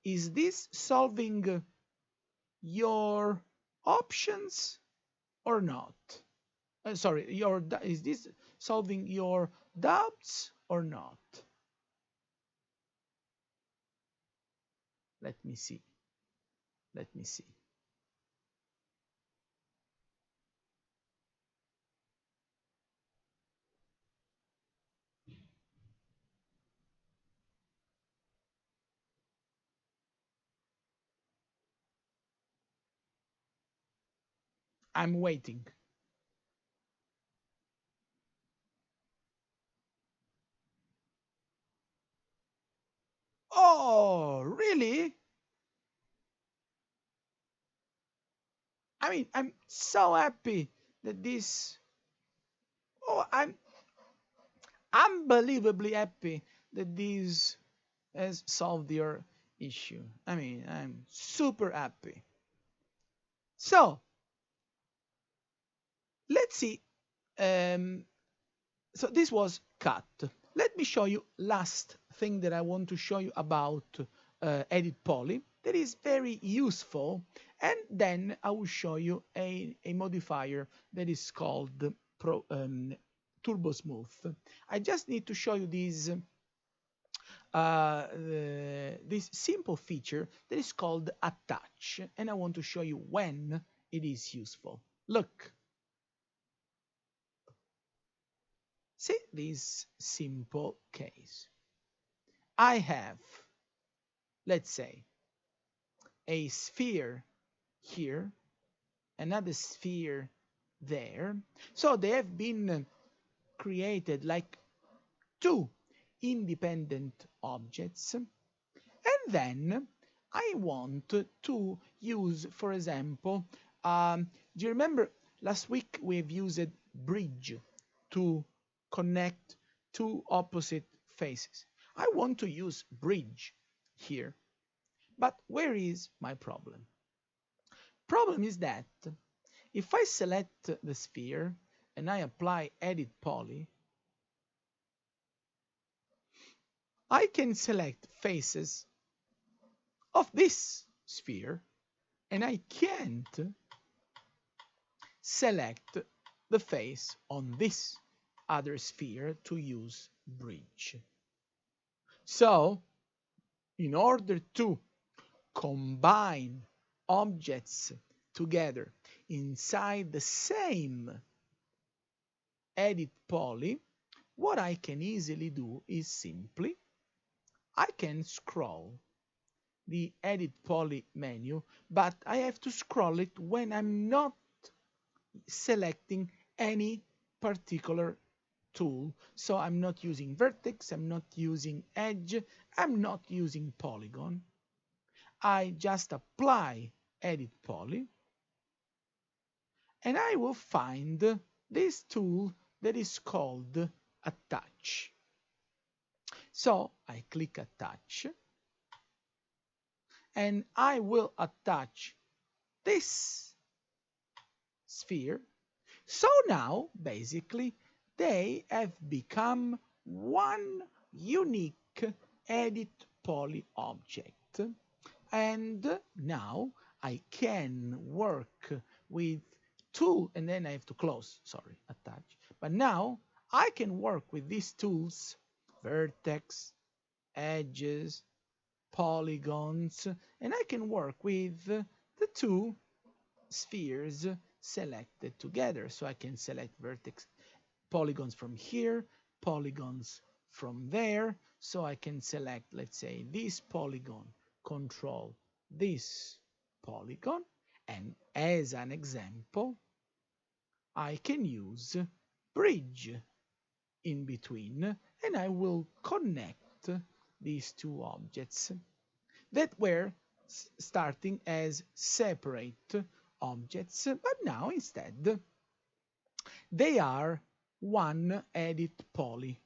Is this solving your options or not? Sorry, is this solving your doubts or not? Let me see. Let me see. I'm waiting. Oh, really? I'm so happy that this. Oh, I'm unbelievably happy that this has solved your issue. I'm super happy. So, let's see. So this was cut. Let me show you last thing that I want to show you about edit poly that is very useful, and then I will show you a modifier that is called TurboSmooth. I just need to show you this simple feature that is called attach, and I want to show you when it is useful. Look. See this simple case. I have, let's say, a sphere here, another sphere there. So they have been created like two independent objects. And then I want to use, for example, do you remember last week we've used bridge to connect two opposite faces? I want to use bridge here. But where is my problem? Problem is that if I select the sphere and I apply edit poly, I can select faces of this sphere, and I can't select the face on this other sphere to use bridge. So, in order to combine objects together inside the same edit poly, what I can easily do is simply I can scroll the edit poly menu, but I have to scroll it when I'm not selecting any particular tool. So I'm not using vertex, I'm not using edge, I'm not using polygon. I just apply edit poly, and I will find this tool that is called attach. So I click attach, and I will attach this sphere. So now, basically, they have become one unique edit poly object. And now I can work with tool, and then I have to close, sorry, attach. But now I can work with these tools, vertex, edges, polygons, and I can work with the two spheres selected together. So I can select vertex polygons from here, polygons from there. So I can select, let's say, this polygon, control this polygon, and as an example, I can use bridge in between, and I will connect these two objects that were starting as separate objects, but now instead they are one edit poly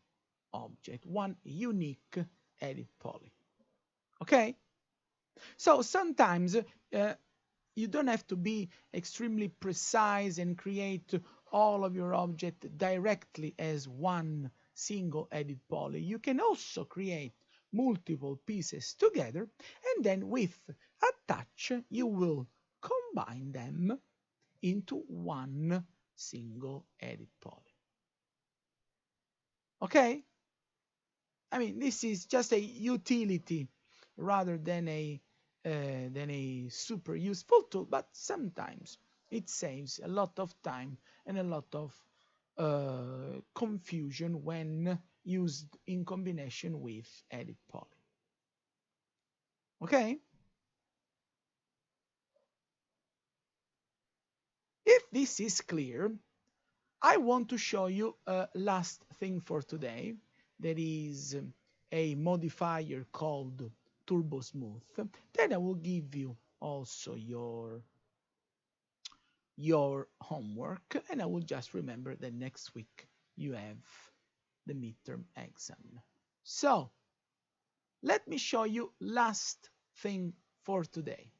object, one unique edit poly. Okay? So sometimes you don't have to be extremely precise and create all of your object directly as one single edit poly. You can also create multiple pieces together, and then with attach you will combine them into one single edit poly. Okay? I mean, this is just a utility rather than a super useful tool, but sometimes it saves a lot of time and a lot of confusion when used in combination with edit poly. Okay? If this is clear, I want to show you a last thing for today. That is a modifier called TurboSmooth. Then I will give you also your homework, and I will just remember that next week you have the midterm exam. So let me show you last thing for today.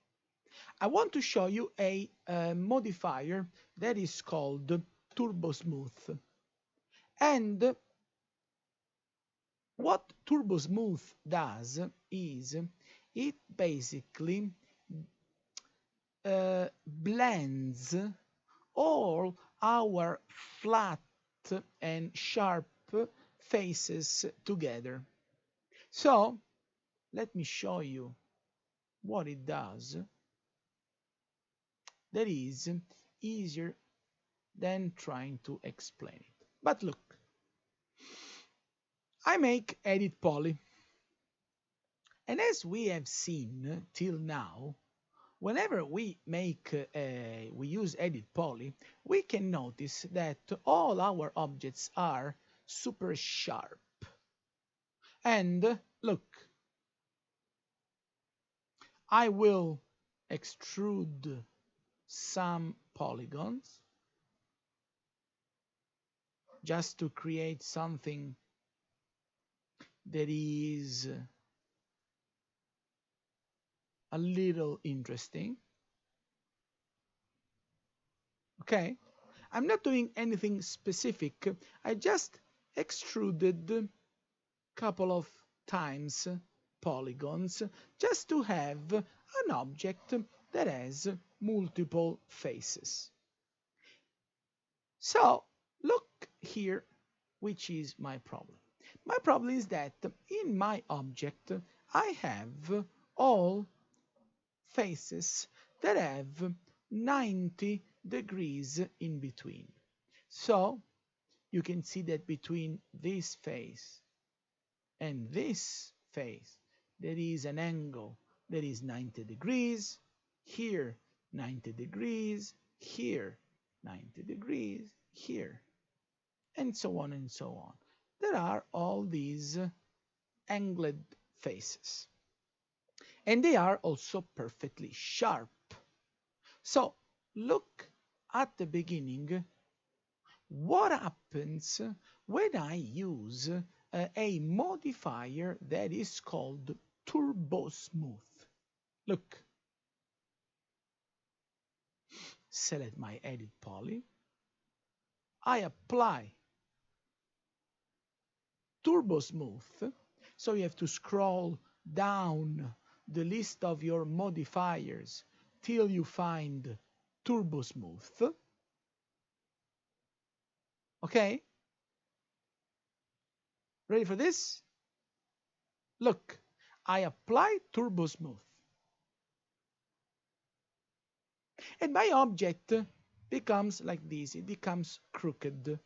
I want to show you a modifier that is called TurboSmooth. And what TurboSmooth does is it basically blends all our flat and sharp faces together. So let me show you what it does. That is easier than trying to explain it. But look, I make edit poly. And as we have seen till now, whenever we use edit poly, we can notice that all our objects are super sharp. And look, I will extrude some polygons just to create something that is a little interesting. Okay, I'm not doing anything specific. I just extruded a couple of times polygons just to have an object that has multiple faces. So look here, which is my problem. My problem is that in my object I have all faces that have 90 degrees in between. So you can see that between this face and this face there is an angle that is 90 degrees, here 90 degrees, here 90 degrees, here, and so on and so on. There are all these angled faces. And they are also perfectly sharp. So look at the beginning. What happens when I use a modifier that is called TURBOSMOOTH? Look. Select my edit poly. I apply TURBOSMOOTH. So you have to scroll down the list of your modifiers till you find TURBOSMOOTH. Okay? Ready for this? Look, I apply TURBOSMOOTH. And my object becomes like this. It becomes crooked.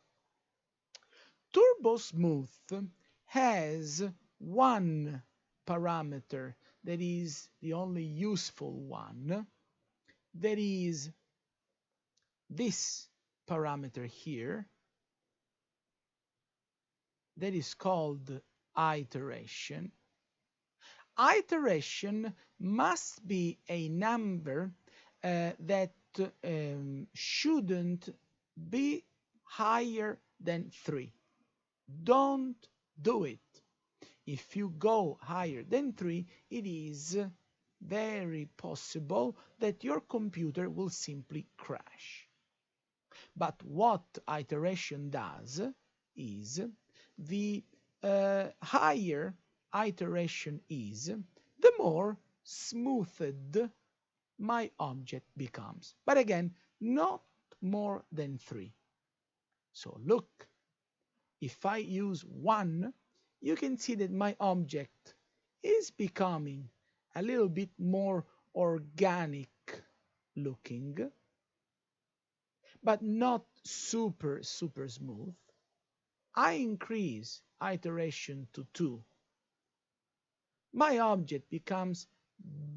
TURBOSMOOTH has one parameter that is the only useful one. That is this parameter here. That is called iteration. Iteration must be a number that shouldn't be higher than 3. Don't do it. If you go higher than 3, it is very possible that your computer will simply crash. But what iteration does is, the higher iteration is, the more smoothed my object becomes. But again, not more than 3. So look, if I use 1, you can see that my object is becoming a little bit more organic looking, but not super smooth. I increase iteration to 2. My object becomes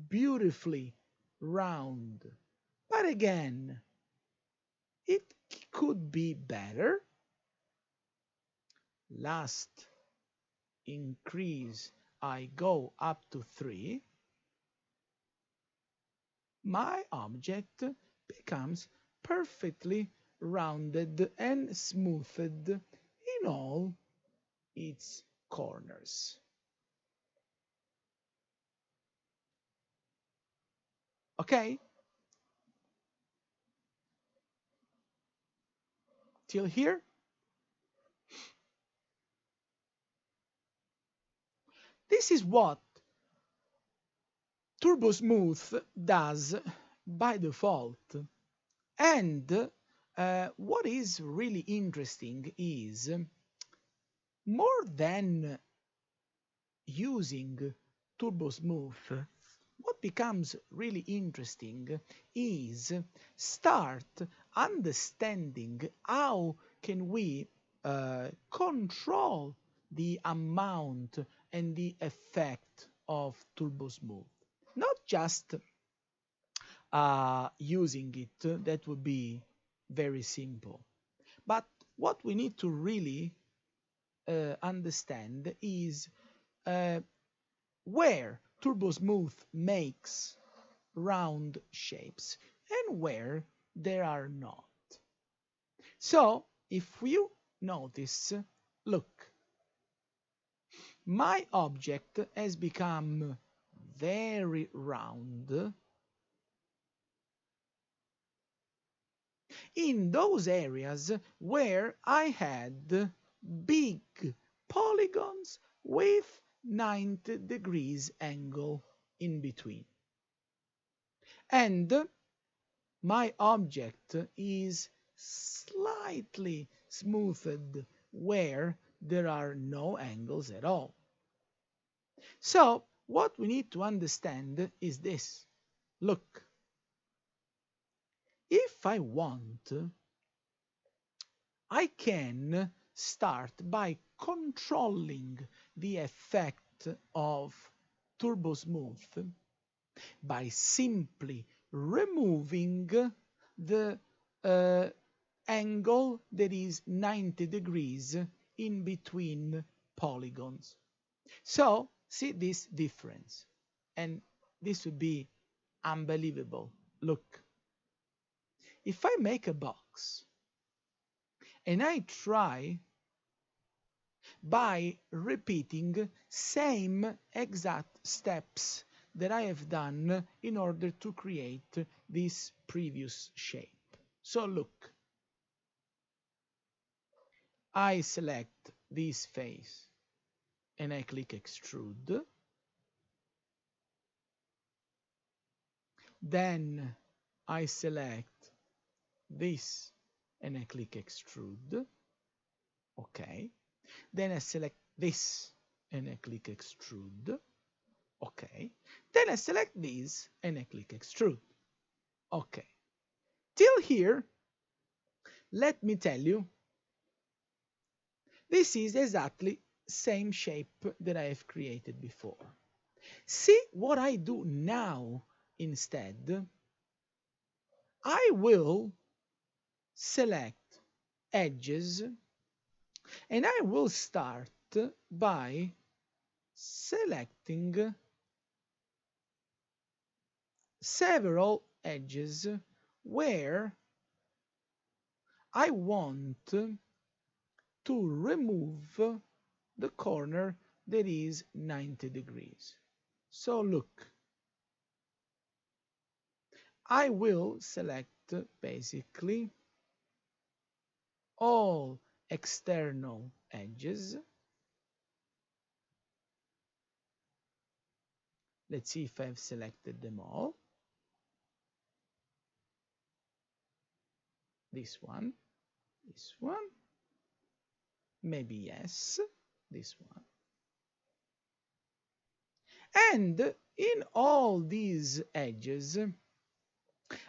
beautifully round. But again, it could be better. Last increase, I go up to 3. My object becomes perfectly rounded and smoothed in all its corners. Okay? Till here? This is what TurboSmooth does by default. And what is really interesting is, more than using TurboSmooth, what becomes really interesting is start understanding how can we control the amount and the effect of TurboSmooth. Not just using it, that would be very simple. But what we need to really understand is where TurboSmooth makes round shapes and where there are not. So if you notice, look, my object has become very round in those areas where I had big polygons with 90 degrees angle in between. And my object is slightly smoothed where there are no angles at all. So what we need to understand is this. Look, if I want, I can start by controlling the effect of TurboSmooth by simply removing the angle that is 90 degrees in between polygons. So, see this difference. And this would be unbelievable. Look, if I make a box and I try by repeating same exact steps that I have done in order to create this previous shape. So look, I select this face and I click extrude. Then I select this and I click extrude. Okay. Then I select this and I click extrude. Okay. Then I select this and I click extrude. Okay. Till here, let me tell you, this is exactly same shape that I have created before. See what I do now instead. I will select edges and I will start by selecting several edges where I want to remove the corner that is 90 degrees. So look, I will select basically all external edges. Let's see if I've selected them all. This one, maybe yes, this one. And in all these edges,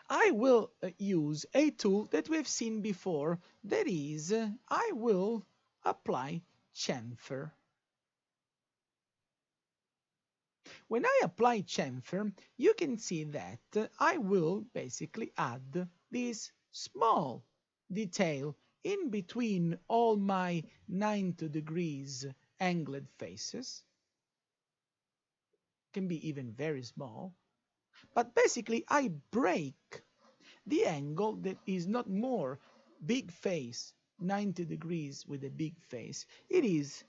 I will use a tool that we've seen before. That is, I will apply chamfer. When I apply chamfer, you can see that I will basically add this small detail in between all my 90 degrees angled faces. Can be even very small. But basically, I break the angle that is not more big face, 90 degrees with a big face. It is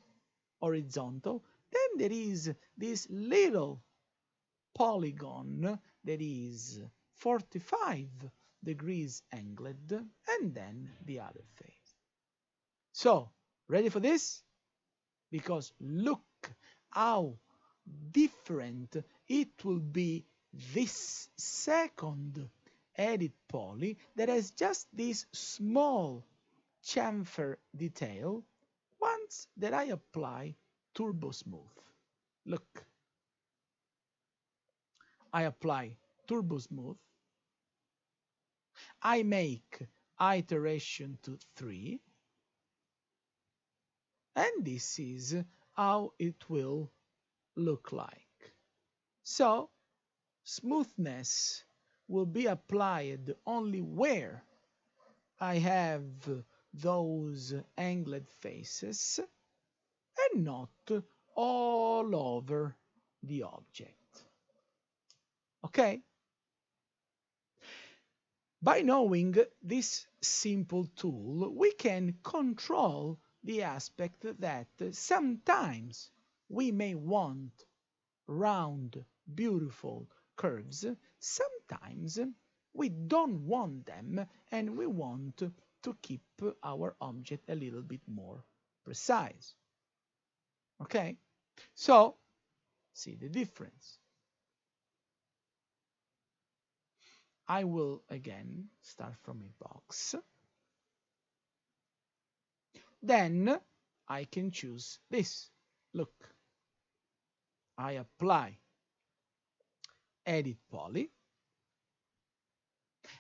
horizontal. Then there is this little polygon that is 45 degrees angled, and then the other face. So, ready for this? Because look how different it will be this second edit poly that has just this small chamfer detail once that I apply TurboSmooth. Look, I apply TurboSmooth. I make iteration to 3. And this is how it will look like. So, smoothness will be applied only where I have those angled faces and not all over the object. Okay? By knowing this simple tool, we can control the aspect that sometimes we may want round, beautiful curves. Sometimes we don't want them and we want to keep our object a little bit more precise. Okay? So, see the difference. I will again start from a box. Then I can choose this. Look, I apply Edit Poly,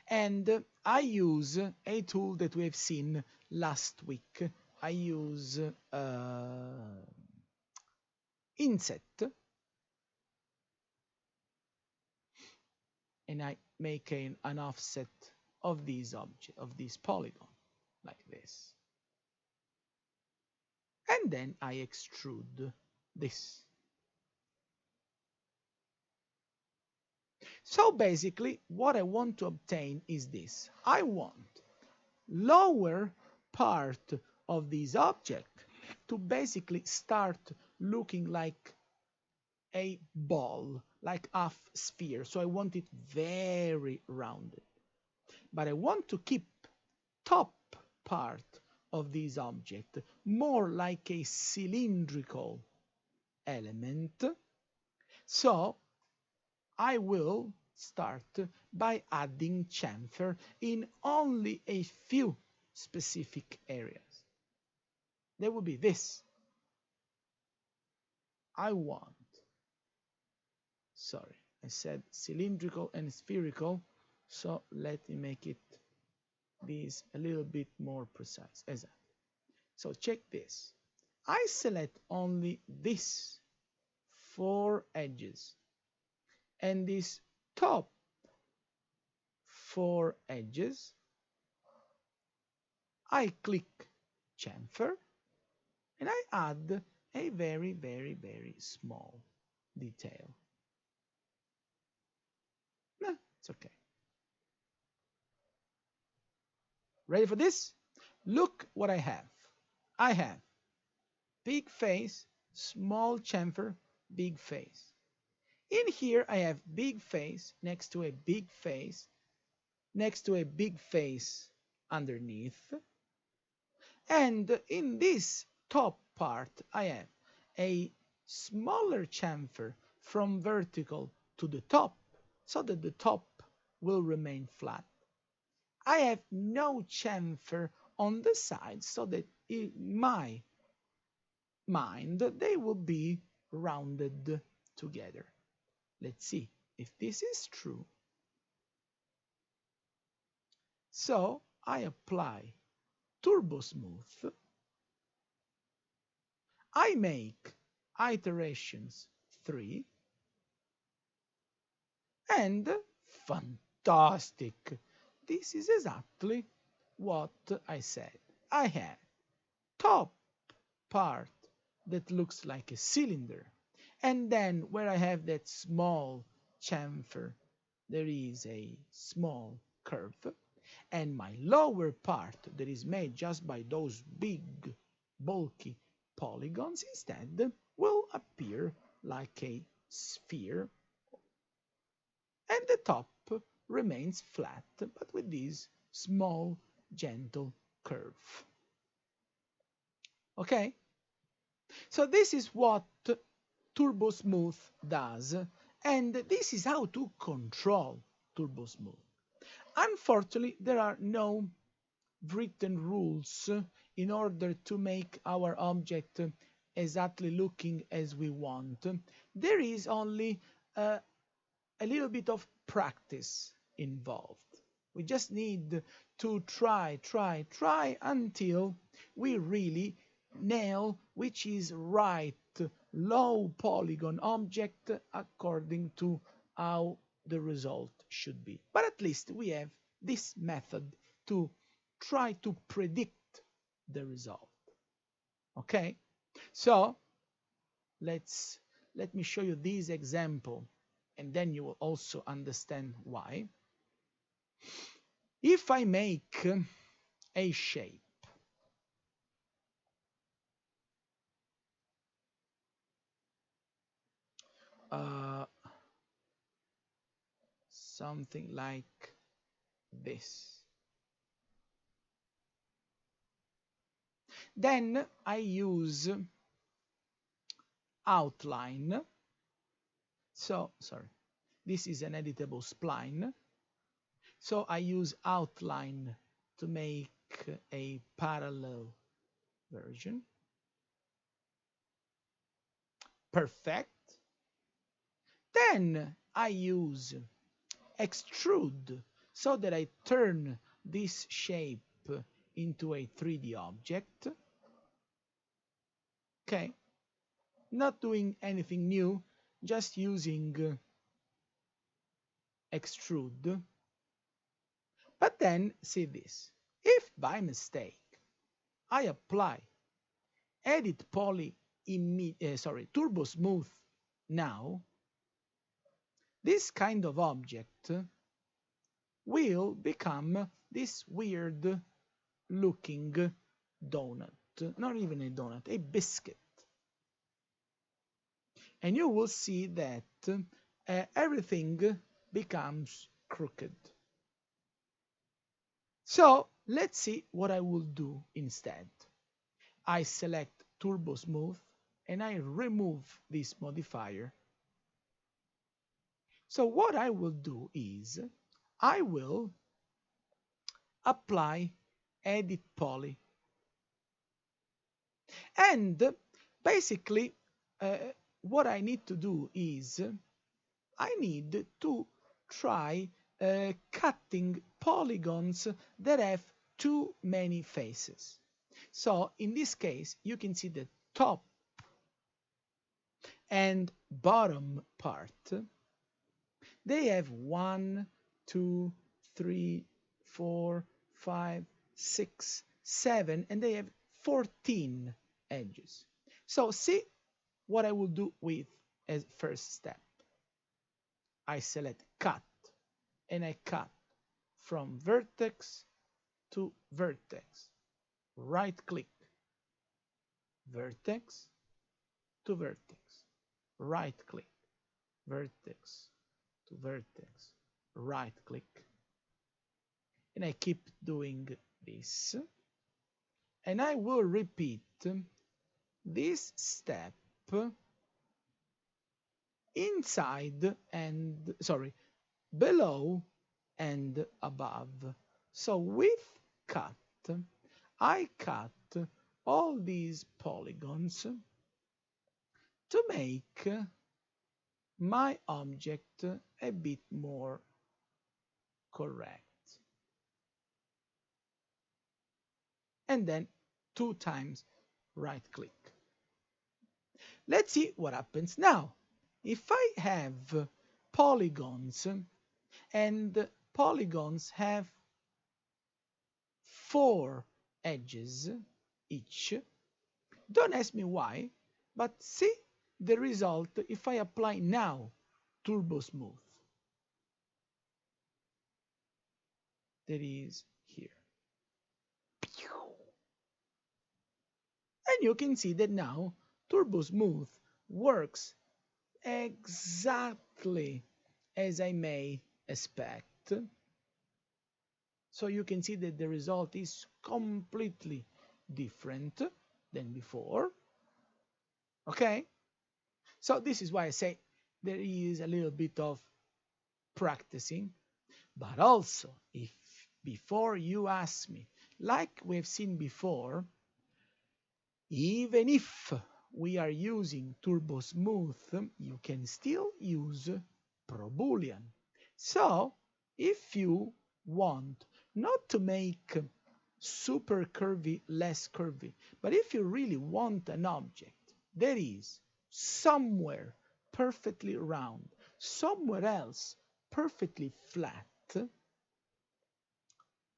and I use a tool that we have seen last week. I use Inset, and I make an offset of these object, of this polygon, like this. And then I extrude this. So basically, what I want to obtain is this. I want lower part of this object to basically start looking like a ball, like a sphere. So I want it very rounded. But I want to keep top part of this object more like a cylindrical element. So I will start by adding chamfer in only a few specific areas. There will be this. I said cylindrical and spherical, so let me make it this a little bit more precise. Exactly. So check this. I select only this 4 edges and these top 4 edges. I click chamfer and I add a very, very, very small detail. No, it's okay. Ready for this? Look what I have. I have big face, small chamfer, big face. In here I have big face next to a big face, next to a big face underneath. And in this top part I have a smaller chamfer from vertical to the top, so that the top will remain flat. I have no chamfer on the side, so that in my mind they will be rounded together. Let's see if this is true. So I apply TURBOSMOOTH. I make iterations 3, and fantastic! This is exactly what I said. I have top part that looks like a cylinder, and then where I have that small chamfer, there is a small curve, and my lower part that is made just by those big bulky polygons instead will appear like a sphere, and the top remains flat but with this small gentle curve. Okay, so this is what TurboSmooth does, and this is how to control TurboSmooth. Unfortunately, there are no written rules in order to make our object exactly looking as we want. There is only a little bit of practice involved. We just need to try until we really nail which is right low polygon object according to how the result should be. But at least we have this method to try to predict the result. Okay, so let me show you this example, and then you will also understand why. If I make a shape, something like this, then I use outline. So, sorry, this is an editable spline. So I use outline to make a parallel version. Perfect. Then I use extrude so that I turn this shape into a 3D object. Okay, not doing anything new, just using extrude. But then see this. If by mistake I apply edit poly turbo smooth now, this kind of object will become this weird looking donut, not even a donut, a biscuit. And you will see that everything becomes crooked. So let's see what I will do instead. I select Turbo Smooth and I remove this modifier. So what I will do is I will apply Edit Poly. And basically what I need to do is I need to try cutting polygons that have too many faces. So in this case, you can see the top and bottom part. They have 1, 2, 3, 4, 5, 6, 7, and they have 14 edges. So see what I will do with as first step. I select cut and I cut from vertex to vertex. Right click, vertex to vertex. Right click, vertex to vertex. Right click. And I keep doing this. And I will repeat this step inside and, below and above. So with cut, I cut all these polygons to make my object a bit more correct. And then 2 times right click. Let's see what happens now. If I have polygons and polygons have 4 edges each, don't ask me why, but see the result if I apply now Turbo Smooth. That is here. And you can see that now Turbo Smooth works exactly as I may expect. So you can see that the result is completely different than before. Okay? So this is why I say there is a little bit of practicing, but also if before you ask me, like we've seen before, even if we are using Turbo Smooth, you can still use Pro Boolean. So if you want not to make super curvy less curvy, but if you really want an object that is somewhere perfectly round, somewhere else perfectly flat,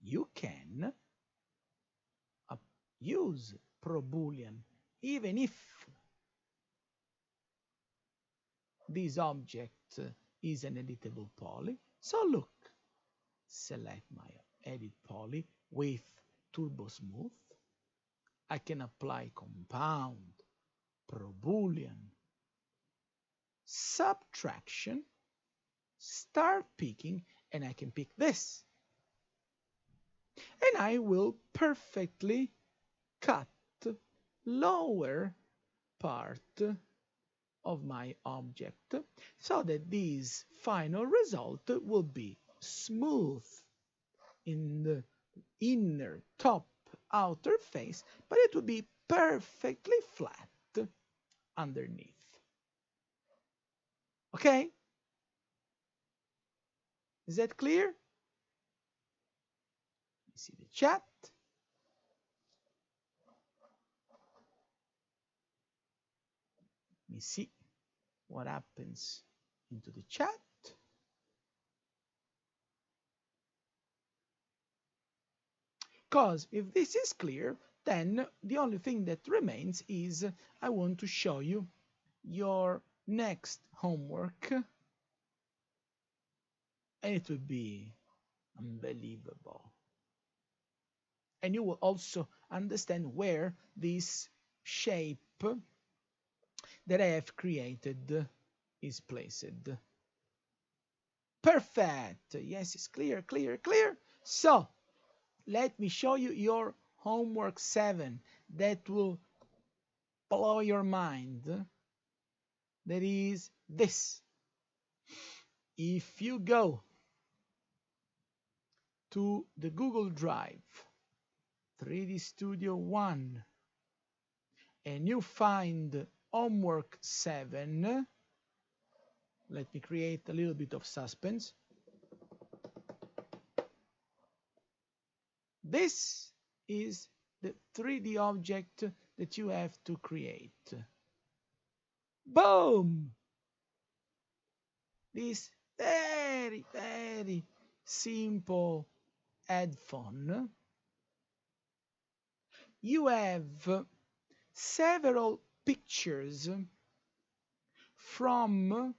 you can use Pro Boolean even if this object is an editable poly. So look, select my edit poly with Turbo Smooth. I can apply compound, Pro Boolean, subtraction, start picking, and I can pick this. And I will perfectly cut lower part of my object so that this final result will be smooth in the inner top outer face, but it will be perfectly flat underneath. Okay? Is that clear? You see the chat. Let me see what happens into the chat. Because if this is clear, then the only thing that remains is I want to show you your next homework, and it will be unbelievable. And you will also understand where this shape that I have created is placed. Perfect. Yes, it's clear, clear, clear. So let me show you your homework 7 that will blow your mind. That is this. If you go to the Google Drive 3D Studio 1 and you find homework 7, let me create a little bit of suspense. This is the 3D object that you have to create. Boom! This very, very simple headphone. You have several pictures from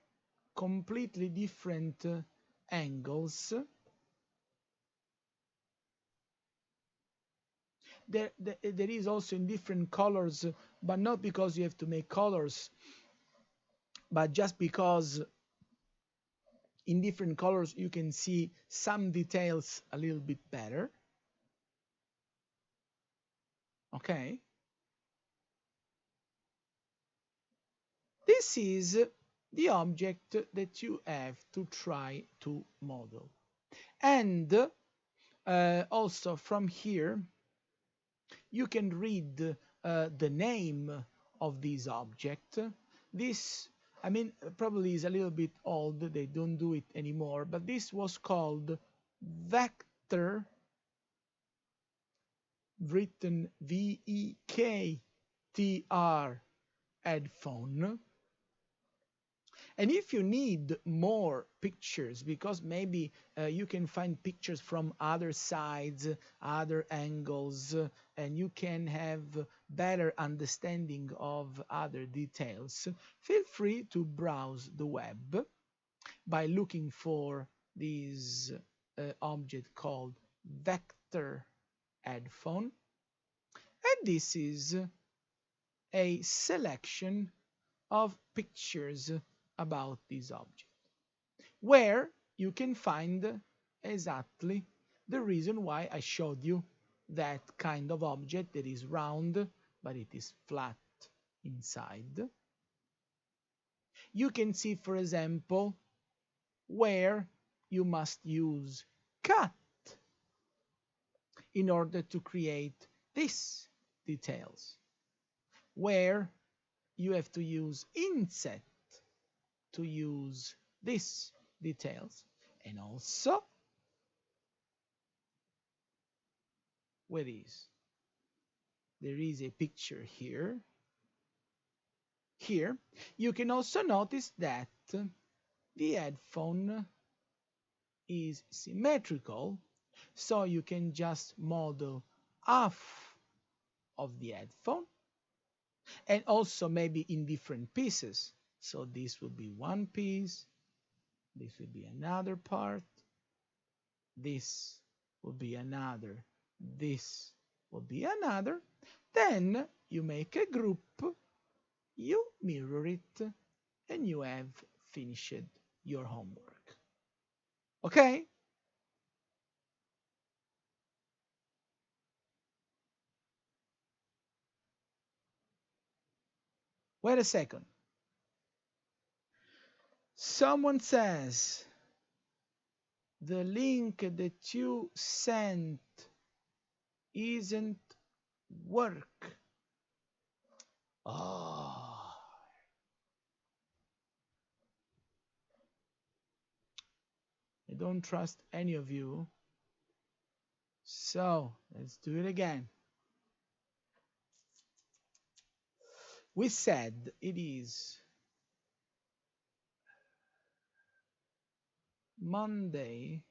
completely different angles. There is also in different colors, but not because you have to make colors, but just because in different colors you can see some details a little bit better. Okay. This is the object that you have to try to model. And also from here, you can read the name of this object. This, I mean, probably is a little bit old. They don't do it anymore. But this was called vector, written V-E-K-T-R, headphone. And if you need more pictures, because maybe you can find pictures from other sides, other angles, and you can have better understanding of other details, feel free to browse the web by looking for this object called vector headphone. And this is a selection of pictures about this object, where you can find exactly the reason why I showed you that kind of object that is round, but it is flat inside. You can see, for example, where you must use cut in order to create these details, where you have to use inset to use these details, and also where there is a picture here. Here you can also notice that the headphone is symmetrical, so you can just model half of the headphone, and also maybe in different pieces. So this will be one piece, this will be another part, this will be another, this will be another. Then you make a group, you mirror it, and you have finished your homework. Okay? Wait a second. Someone says the link that you sent isn't work. Oh, I don't trust any of you. So let's do it again. We said it is Monday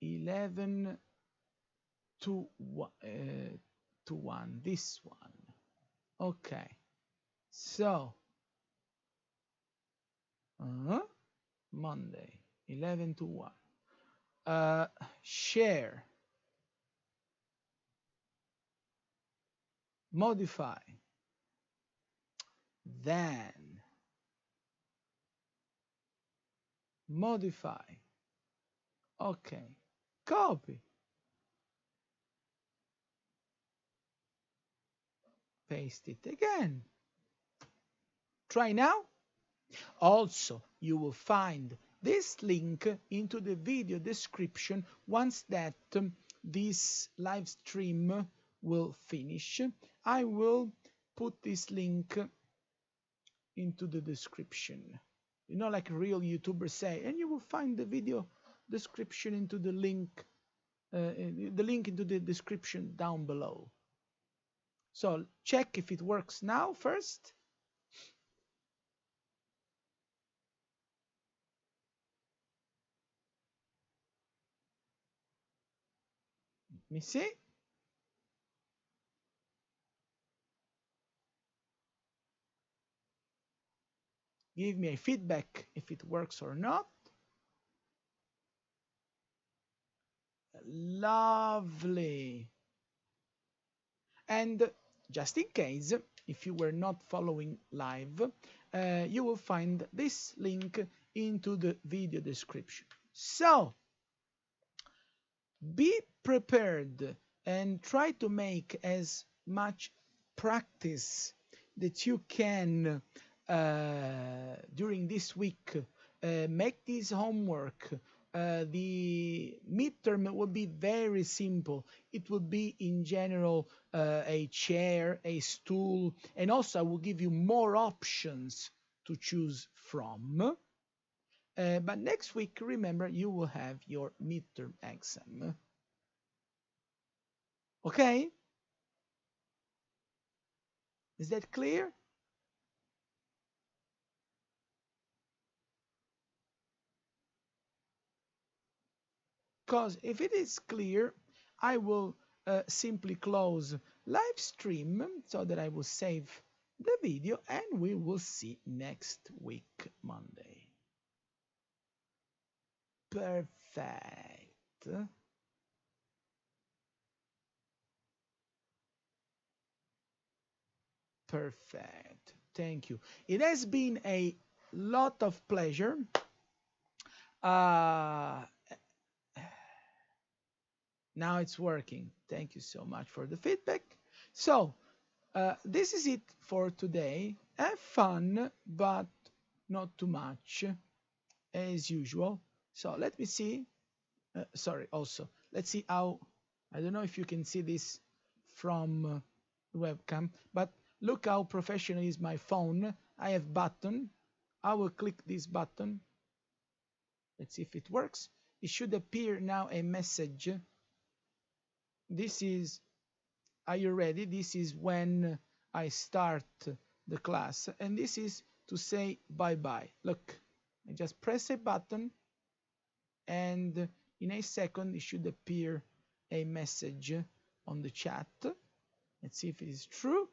11 to 1, this one. Okay, so Monday 11 to 1. Share, modify, then modify. Okay, copy, paste it again. Try now. Also, you will find this link into the video description once that this live stream will finish. I will put this link into the description. You know, like real YouTubers say, and you will find the video description into the link into the description down below. So check if it works now first. Let me see. Give me a feedback if it works or not. Lovely. And just in case, if you were not following live, you will find this link into the video description. So, be prepared and try to make as much practice that you can during this week. Make this homework. The midterm will be very simple. It will be in general a chair, a stool, and also I will give you more options to choose from. But next week, remember, you will have your midterm exam. Okay? Is that clear? Because if it is clear, I will simply close live stream so that I will save the video and we will see next week, Monday. Perfect. Perfect. Thank you. It has been a lot of pleasure. Now it's working. Thank you so much for the feedback. So, this is it for today. Have fun, but not too much, as usual. So let me see. Sorry, also, let's see how, I don't know if you can see this from the webcam, but look how professional is my phone. I have button. I will click this button. Let's see if it works. It should appear now a message. This is, are you ready? This is when I start the class. And this is to say bye-bye. Look, I just press a button and in a second it should appear a message on the chat. Let's see if it is true.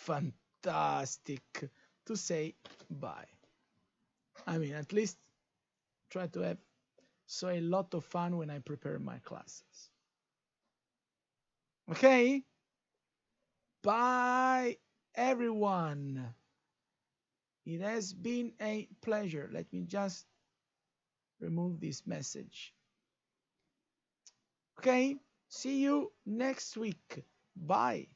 Fantastic, to say bye. I mean, at least try to have so a lot of fun when I prepare my classes. Okay? Bye, everyone. It has been a pleasure. Let me just remove this message. Okay? See you next week. Bye.